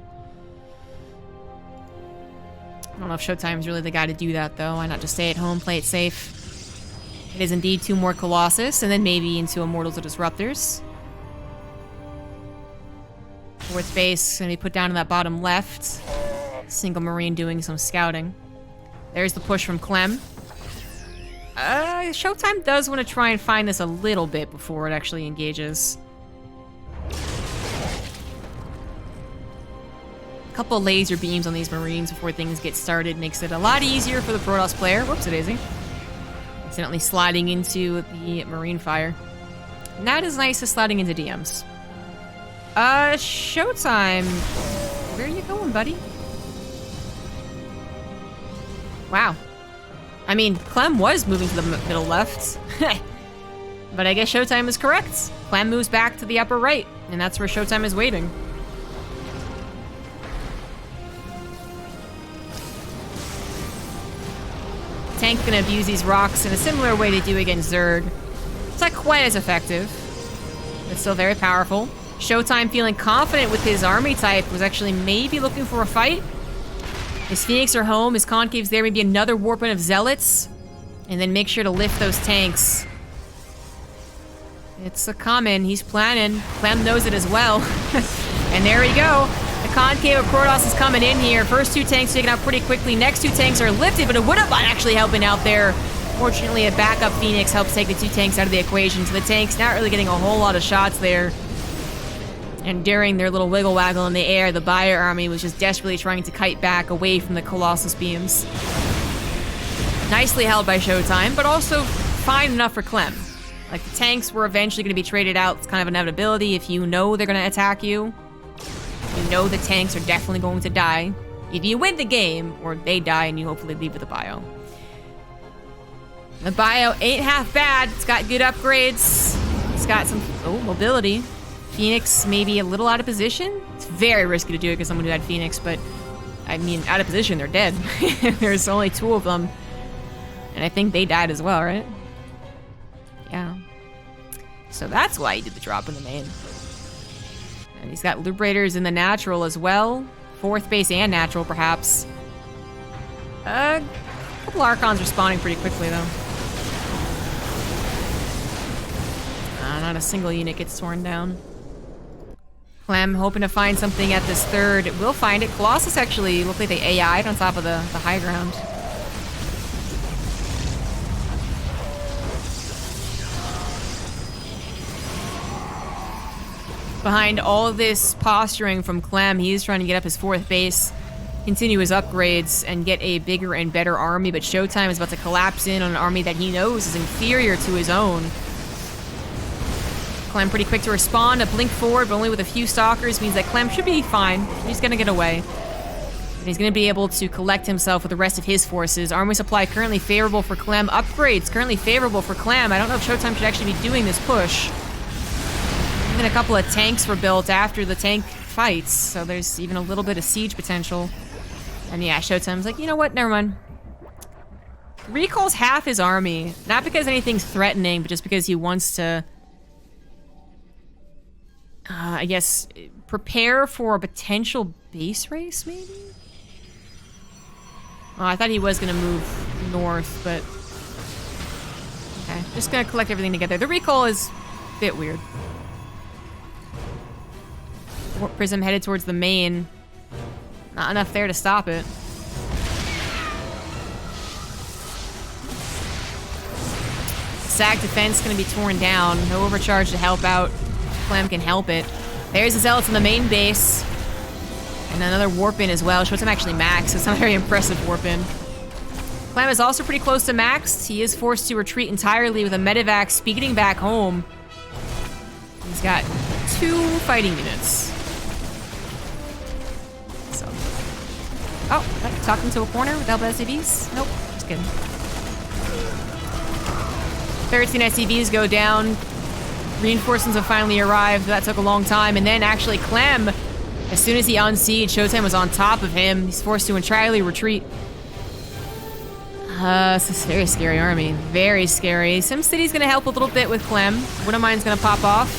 I don't know if ShowTime's really the guy to do that, though. Why not just stay at home, play it safe? It is indeed 2 more Colossus, and then maybe into Immortals or Disruptors. 4th base gonna be put down in that bottom left. Single Marine doing some scouting. There's the push from Clem. ShowTime does want to try and find this a little bit before it actually engages. A couple laser beams on these Marines before things get started makes it a lot easier for the Protoss player. Whoops-a-daisy. Accidentally sliding into the Marine fire. Not as nice as sliding into DMs. ShowTime. Where are you going, buddy? Wow. I mean, Clem was moving to the middle left. But I guess ShowTime is correct. Clem moves back to the upper right, and that's where ShowTime is waiting. Tank gonna abuse these rocks in a similar way they do against Zerg. It's not quite as effective, but still very powerful. ShowTime, feeling confident with his army type, was actually maybe looking for a fight. His Phoenix are home, his Concave's there, maybe another warping of Zealots. And then make sure to lift those tanks. It's a common, he's planning. Clem knows it as well. And there we go. The Concave of Protoss is coming in here. First 2 tanks taken out pretty quickly. Next 2 tanks are lifted, but a Woodabot actually helping out there. Fortunately, a backup Phoenix helps take the 2 tanks out of the equation. So the tanks not really getting a whole lot of shots there. And during their little wiggle waggle in the air, the Buyer army was just desperately trying to kite back away from the Colossus beams. Nicely held by ShowTime, but also fine enough for Clem. Like, the tanks were eventually going to be traded out. It's kind of inevitability. If you know they're going to attack you, you know the tanks are definitely going to die. Either you win the game, or they die and you hopefully leave with the bio. The bio ain't half bad. It's got good upgrades. It's got some, mobility. Phoenix maybe a little out of position. It's very risky to do it because someone who had Phoenix, but I mean, out of position, they're dead. There's only 2 of them. And I think they died as well, right? Yeah. So that's why he did the drop in the main. And he's got Liberators in the natural as well. 4th base and natural, perhaps. A couple Archons are spawning pretty quickly, though. Not a single unit gets torn down. Clem hoping to find something at this 3rd. We'll find it. Colossus actually looked like they AI'd on top of the high ground. Behind all of this posturing from Clem, he's trying to get up his 4th base, continue his upgrades, and get a bigger and better army, but ShowTime is about to collapse in on an army that he knows is inferior to his own. Clem pretty quick to respond, a blink forward, but only with a few stalkers, means that Clem should be fine. He's gonna get away. And he's gonna be able to collect himself with the rest of his forces. Army supply currently favorable for Clem. Upgrades currently favorable for Clem. I don't know if ShowTime should actually be doing this push. Even a couple of tanks were built after the tank fights, so there's even a little bit of siege potential. And yeah, ShowTime's like, you know what, never mind. Recalls half his army, not because anything's threatening, but just because he wants to... I guess, prepare for a potential base race, maybe? Well, I thought he was going to move north, but... Okay, just going to collect everything together. The recall is a bit weird. Warp Prism headed towards the main. Not enough there to stop it. Sag defense going to be torn down. No overcharge to help out. Clem can help it. There's the Zealots in the main base. And another warp-in as well. Shows him actually max, so it's not a very impressive warp-in. Clem is also pretty close to max. He is forced to retreat entirely with a medevac speeding back home. He's got 2 fighting units. So. Oh, talking to a corner without SCVs? Nope, just kidding. 13 SCVs go down. Reinforcements have finally arrived. That took a long time. And then actually Clem, as soon as he unsieged, ShowTime was on top of him. He's forced to entirely retreat. It's a very scary army. Very scary. SimCity's gonna help a little bit with Clem. Wintermine's gonna pop off.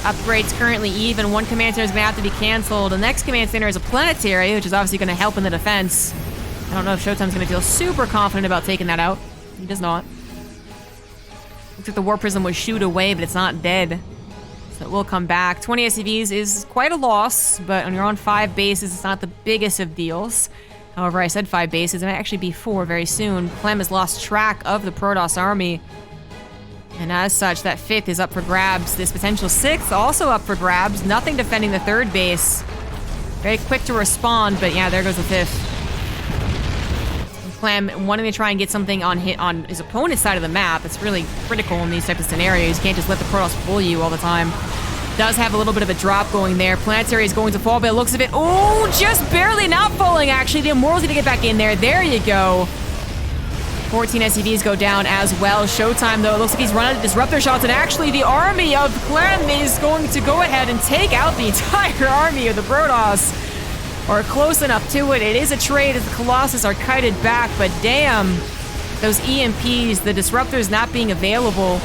Upgrade's currently even. One command center is gonna have to be canceled. The next command center is a planetary, which is obviously gonna help in the defense. I don't know if ShowTime's gonna feel super confident about taking that out. He does not. Looks like the War Prism was shooed away, but it's not dead. So it will come back. 20 SCVs is quite a loss, but when you're on 5 bases, it's not the biggest of deals. However, I said 5 bases. It might actually be 4 very soon. Clem has lost track of the Protoss army. And as such, that 5th is up for grabs. This potential 6th also up for grabs. Nothing defending the 3rd base. Very quick to respond, but yeah, there goes the 5th. Clem wanting to try and get something on his opponent's side of the map. It's really critical in these types of scenarios. You can't just let the Protoss fool you all the time. Does have a little bit of a drop going there. Planetary is going to fall by the looks of it. Oh, just barely not falling, actually. The Immortal's going to get back in there. There you go. 14 SCVs go down as well. ShowTime, though, it looks like he's run out of disruptor shots, and actually the army of Clem is going to go ahead and take out the entire army of the Protoss. Or close enough to it. It is a trade as the Colossus are kited back, but damn, those EMPs, the disruptors not being available.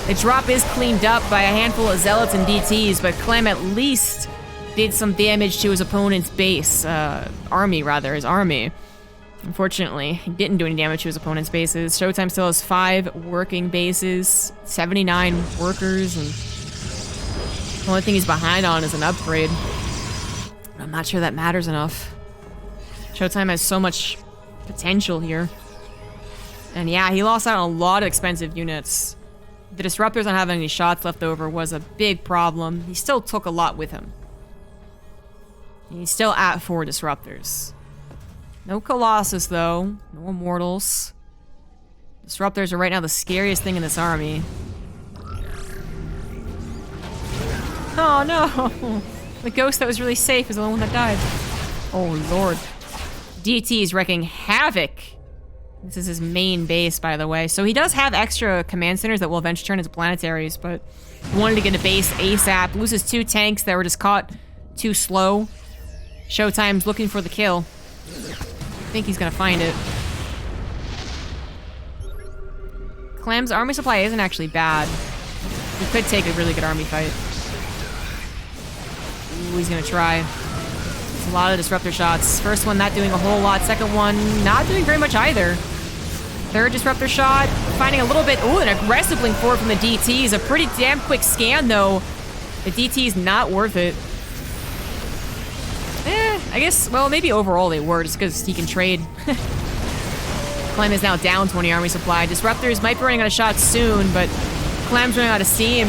The drop is cleaned up by a handful of Zealots and DTs, but Clem at least did some damage to his opponent's base. Army, rather, his army. Unfortunately, he didn't do any damage to his opponent's bases. ShowTime still has 5 working bases, 79 workers, and the only thing he's behind on is an upgrade. I'm not sure that matters enough. ShowTime has so much potential here. And yeah, he lost out on a lot of expensive units. The disruptors not having any shots left over was a big problem. He still took a lot with him. And he's still at 4 disruptors. No Colossus, though. No Immortals. Disruptors are right now the scariest thing in this army. Oh, no! The ghost that was really safe is the one that died. Oh, Lord. DT is wreaking havoc. This is his main base, by the way. So he does have extra command centers that will eventually turn into planetaries, but he wanted to get a base ASAP. Loses 2 tanks that were just caught too slow. ShowTime's looking for the kill. I think he's gonna find it. Clem's army supply isn't actually bad. He could take a really good army fight. Ooh, he's gonna try. It's a lot of disruptor shots. First one not doing a whole lot. Second one not doing very much either. Third disruptor shot, finding a little bit. Ooh, an aggressive blink forward from the DTs. A pretty damn quick scan though. The DT's not worth it. I guess, well, maybe overall they were, just because he can trade. Clem is now down 20 army supply. Disruptors might be running out of shots soon, but Clem's running out of steam.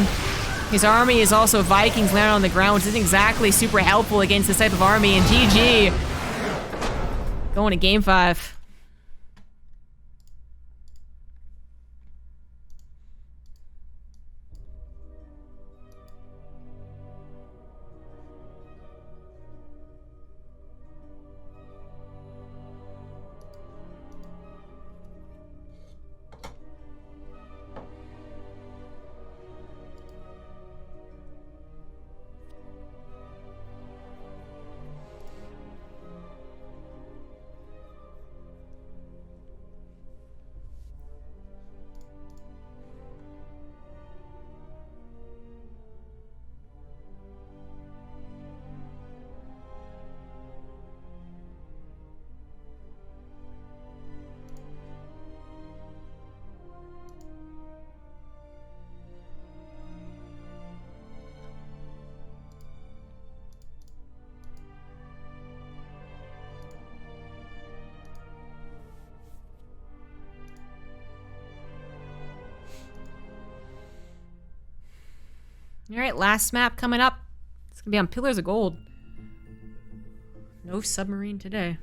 His army is also Vikings landing on the ground, which isn't exactly super helpful against this type of army. And GG. Going to game 5. Alright, last map coming up. It's gonna be on Pillars of Gold. No submarine today.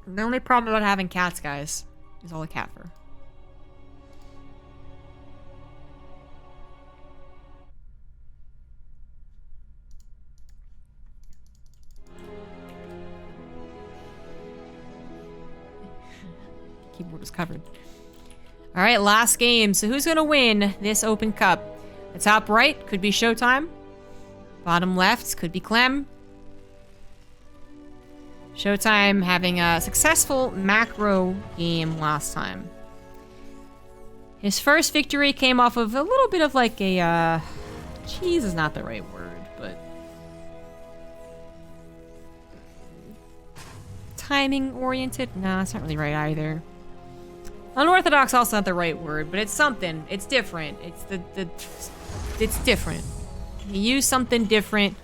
The only problem about having cats, guys, is all the cat fur. keyboard was covered. All right, last game. So who's gonna win this Open Cup? The top right could be ShowTimE. Bottom left could be Clem. ShowTimE having a successful macro game last time. His first victory came off of a little bit of like a, cheese is not the right word, but timing oriented? Nah, it's not really right either. Unorthodox also not the right word, but it's something. It's different. It's different. He used something different.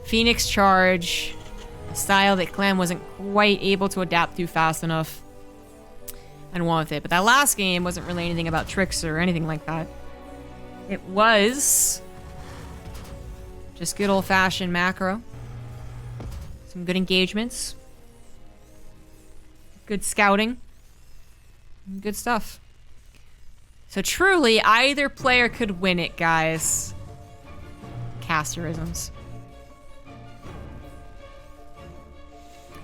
Phoenix Charge, a style that Clem wasn't quite able to adapt to fast enough. And won with it. But that last game wasn't really anything about tricks or anything like that. It was just good old-fashioned macro. Some good engagements. Good scouting. Good stuff. So truly, either player could win it, guys. Casterisms.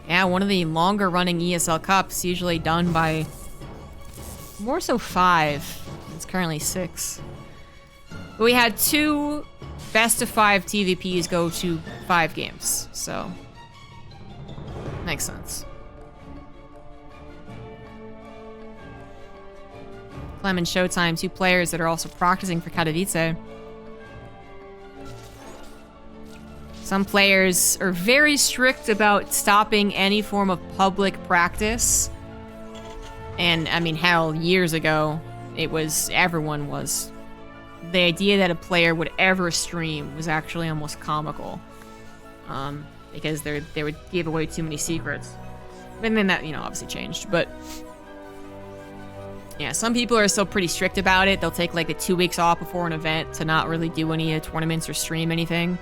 Yeah, one of the longer running ESL Cups, usually done by more so 5. It's currently 6. But we had 2 best of 5 TVPs go to 5 games, so makes sense. Clem and ShowTimE, 2 players that are also practicing for Katowice. Some players are very strict about stopping any form of public practice. And, I mean, hell, years ago, everyone was. The idea that a player would ever stream was actually almost comical. Because they would give away too many secrets. And then that, obviously changed. But, yeah, some people are still pretty strict about it. They'll take, like, the 2 weeks off before an event to not really do any tournaments or stream anything.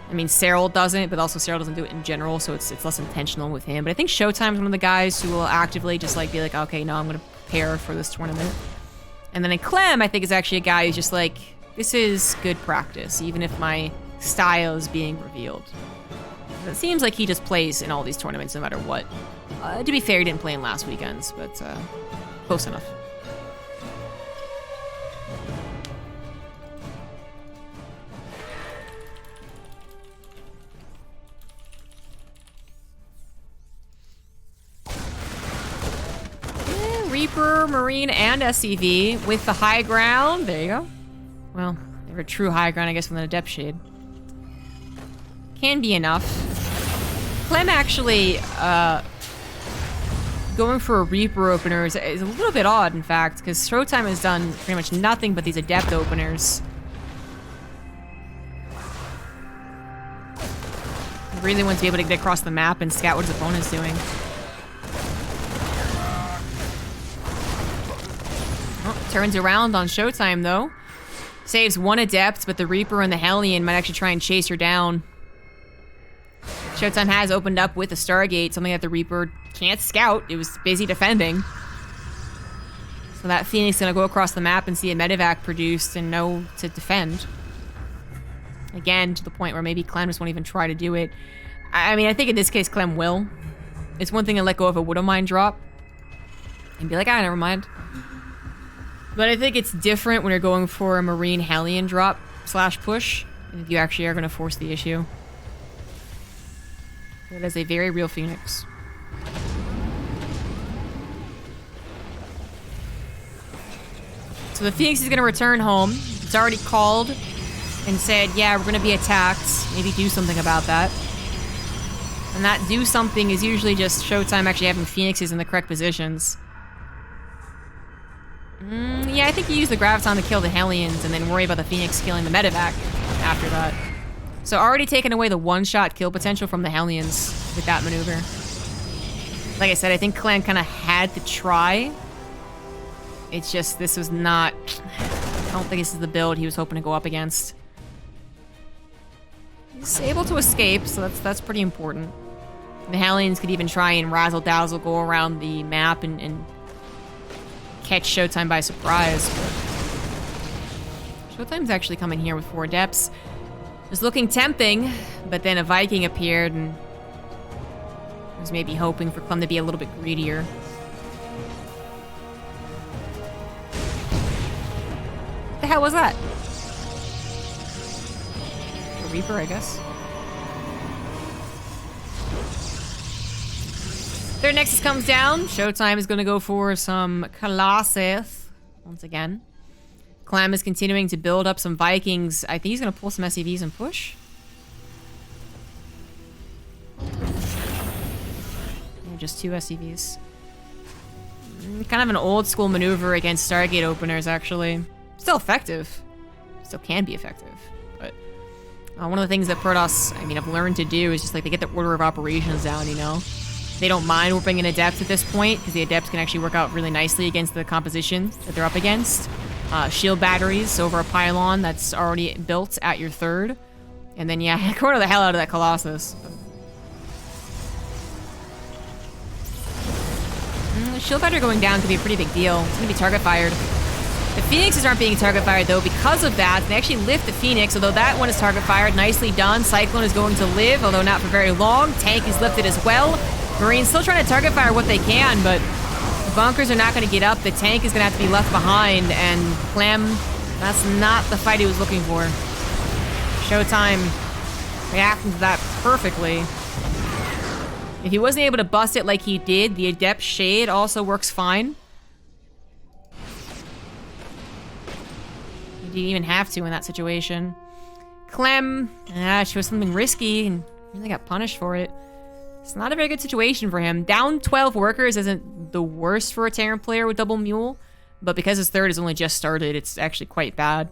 I mean, Cyril doesn't, but also Cyril doesn't do it in general, so it's less intentional with him. But I think ShowTimE is one of the guys who will actively just, like, be like, okay, no, I'm going to prepare for this tournament. And then Clem, I think, is actually a guy who's just like, this is good practice, even if my style is being revealed. It seems like he just plays in all these tournaments no matter what. To be fair, he didn't play in last weekend's, but close enough. Reaper, Marine, and SCV with the high ground. There you go. Well, they were true high ground, I guess, from the Depth Shade. Can be enough. Clem actually, going for a Reaper opener is a little bit odd, in fact, because ShowTimE has done pretty much nothing but these Adept openers. He really wants to be able to get across the map and scout what his opponent's doing. Turns around on ShowTimE, though. Saves 1 Adept, but the Reaper and the Hellion might actually try and chase her down. ShowTimE has opened up with a Stargate, something that the Reaper can't scout. It was busy defending. So that Phoenix is going to go across the map and see a Medivac produced and know to defend. Again, to the point where maybe Clem just won't even try to do it. I mean, I think in this case, Clem will. It's one thing to let go of a Widowmine drop and be like, ah, never mind. But I think it's different when you're going for a Marine Hellion drop / push, and if you actually are going to force the issue. That is a very real Phoenix. So the Phoenix is going to return home. It's already called and said, yeah, we're going to be attacked. Maybe do something about that. And that do something is usually just ShowTimE actually having Phoenixes in the correct positions. Yeah, I think you use the Graviton to kill the Hellions and then worry about the Phoenix killing the Medivac after that. So already taking away the one-shot kill potential from the Hellions with that maneuver. Like I said, I think Clem kind of had to try. It's just, this was not... I don't think this is the build he was hoping to go up against. He's able to escape, so that's pretty important. The Hellions could even try and razzle-dazzle, go around the map and catch ShowTimE by surprise. But ShowTime's actually coming here with 4 Adepts. It was looking tempting, but then a Viking appeared and I was maybe hoping for Clem to be a little bit greedier. What the hell was that? A Reaper, I guess. Third Nexus comes down. ShowTimE is going to go for some Colossus once again. Clem is continuing to build up some Vikings. I think he's going to pull some SCVs and push. Just 2 SCVs. Kind of an old school maneuver against Stargate openers, actually. Still effective. Still can be effective. But one of the things that Protoss, I mean, have learned to do is just like they get their order of operations down, you know? They don't mind warping an Adept at this point, because the Adepts can actually work out really nicely against the composition that they're up against. Shield batteries over a pylon that's already built at your third. And then, yeah, corner the hell out of that Colossus. Shield battery going down could be a pretty big deal. It's going to be target fired. The Phoenixes aren't being target fired, though, because of that. They actually lift the Phoenix, although that one is target fired. Nicely done. Cyclone is going to live, although not for very long. Tank is lifted as well. Marines still trying to target fire what they can, but the bunkers are not going to get up. The tank is going to have to be left behind, and Clem, that's not the fight he was looking for. ShowTimE reacting to that perfectly. If he wasn't able to bust it like he did, the Adept Shade also works fine. He didn't even have to in that situation. Clem, she was something risky and really got punished for it. It's not a very good situation for him. Down 12 workers isn't the worst for a Terran player with double mule, but because his third has only just started, it's actually quite bad.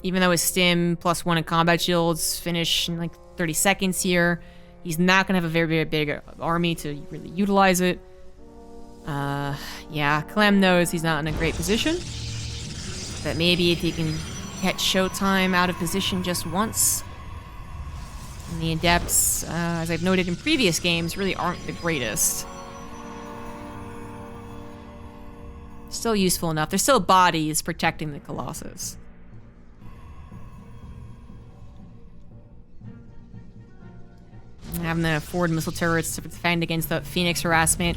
Even though his stim +1 in combat shields finish in like 30 seconds here, he's not gonna have a very, very big army to really utilize it. Yeah, Clem knows he's not in a great position, but maybe if he can catch ShowTimE out of position just once. And the Adepts, as I've noted in previous games, really aren't the greatest. Still useful enough. There's still bodies protecting the Colossus. Having the forward missile turrets to defend against the Phoenix harassment.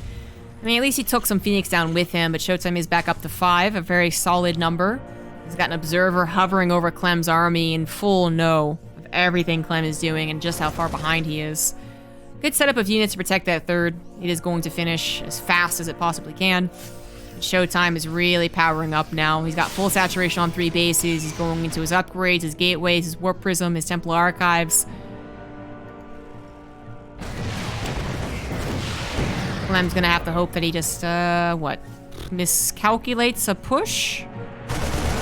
I mean, at least he took some Phoenix down with him, but ShowTimE is back up to 5, a very solid number. He's got an observer hovering over Clem's army in full know of everything Clem is doing and just how far behind he is. Good setup of units to protect that third. It is going to finish as fast as it possibly can. ShowTimE is really powering up now. He's got full saturation on 3 bases. He's going into his upgrades, his gateways, his warp prism, his Templar archives. Clem's gonna have to hope that he just, miscalculates a push?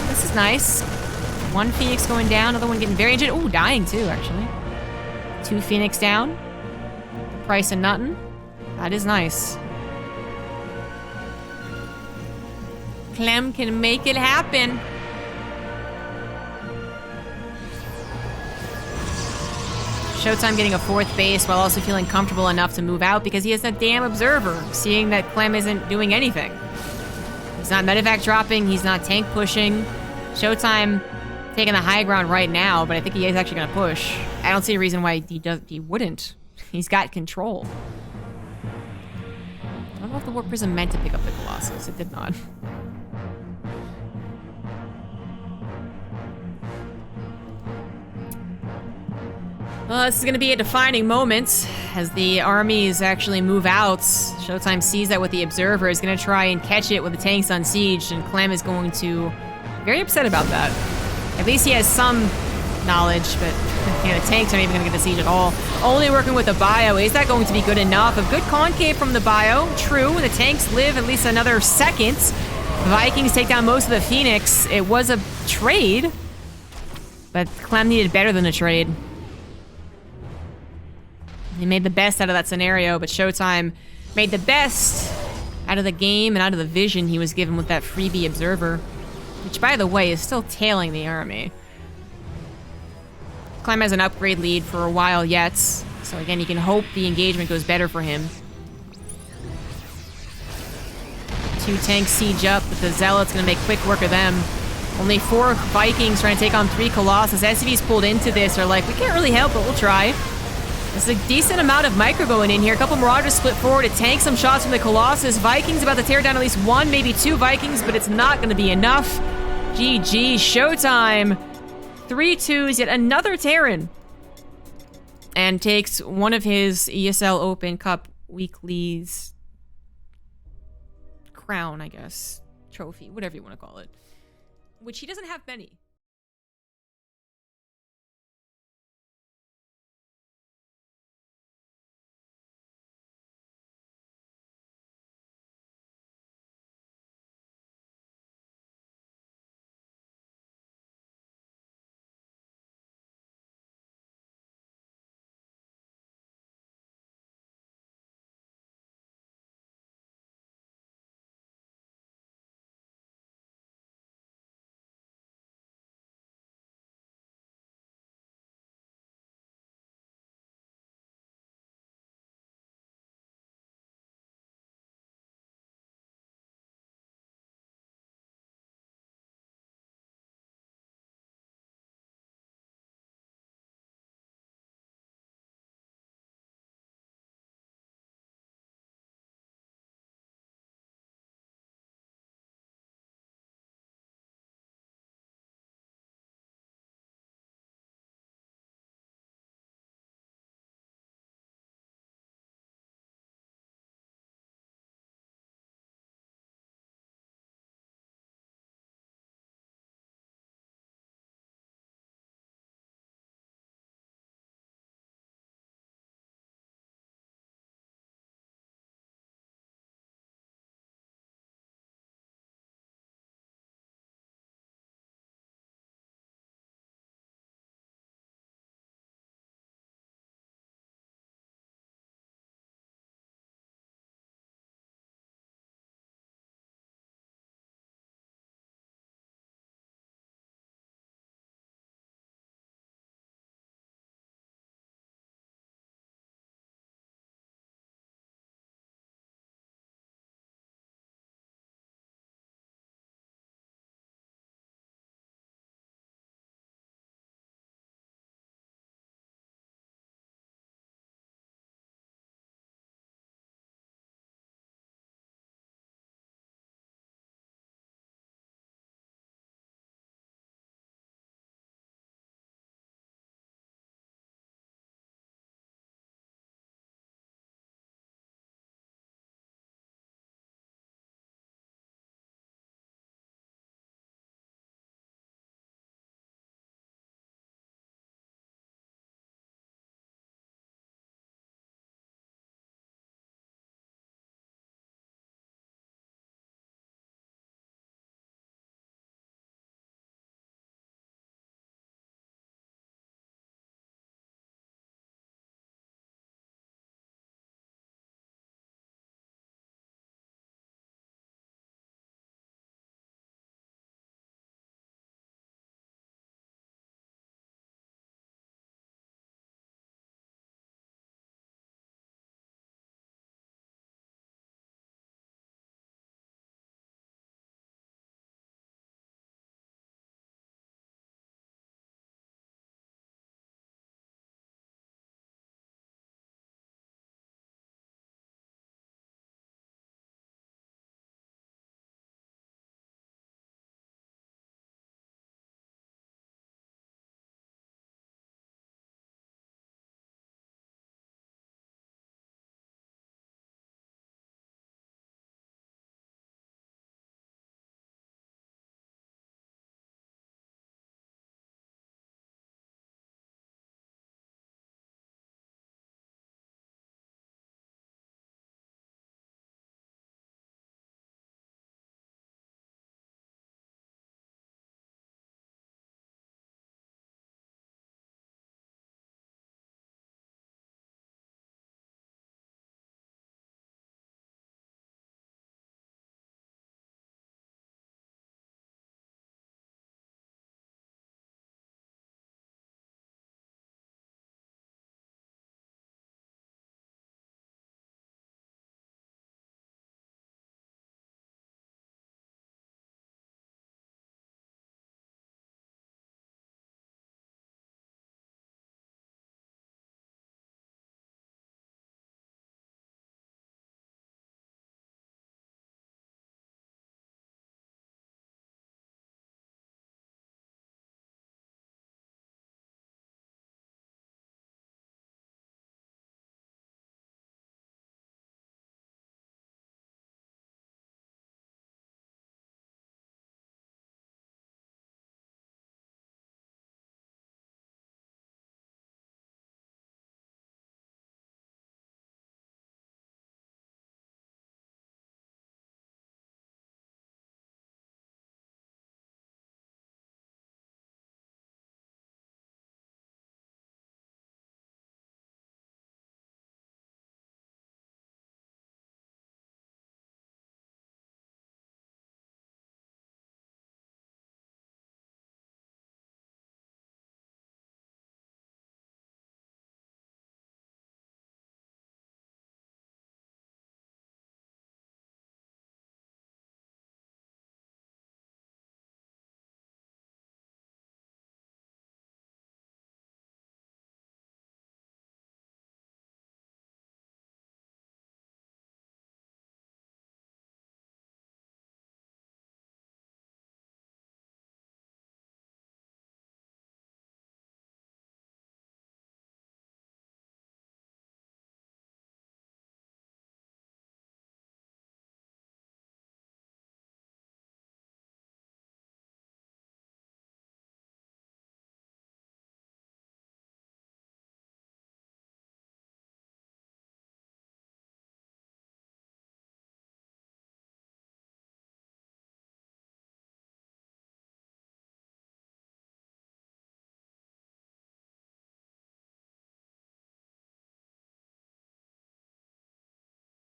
This is nice. 1 Phoenix going down, another one getting very injured. Ooh, dying too, actually. 2 Phoenix down. Price of nothing. That is nice. Clem can make it happen. ShowTimE getting a 4th base while also feeling comfortable enough to move out because he has a damn observer, seeing that Clem isn't doing anything. He's not medevac dropping, he's not tank pushing. ShowTimE taking the high ground right now, but I think he is actually gonna push. I don't see a reason why he wouldn't. He's got control. I don't know if the warp prism meant to pick up the Colossus. It did not. Well, this is going to be a defining moment as the armies actually move out. ShowTimE sees that with the Observer, is going to try and catch it with the tanks on siege, and Clem is going to be very upset about that. At least he has some knowledge, but yeah, the tanks aren't even going to get the siege at all. Only working with the bio. Is that going to be good enough? A good concave from the bio. True, the tanks live at least another second. The Vikings take down most of the Phoenix. It was a trade, but Clem needed better than a trade. He made the best out of that scenario, but ShowTimE made the best out of the game and out of the vision he was given with that freebie Observer, which, by the way, is still tailing the army. Clem has an upgrade lead for a while yet, so again, you can hope the engagement goes better for him. 2 tanks siege up, but the Zealot's gonna make quick work of them. Only 4 Vikings trying to take on 3 Colossus. SCVs pulled into this are like, we can't really help, but we'll try. There's a decent amount of micro going in here. A couple Marauders split forward to tank some shots from the Colossus. Vikings about to tear down at least one, maybe two Vikings, but it's not going to be enough. GG, ShowTimE. 3-2s, yet another Terran. And takes one of his ESL Open Cup Weekly's crown, I guess. Trophy, whatever you want to call it. Which he doesn't have many.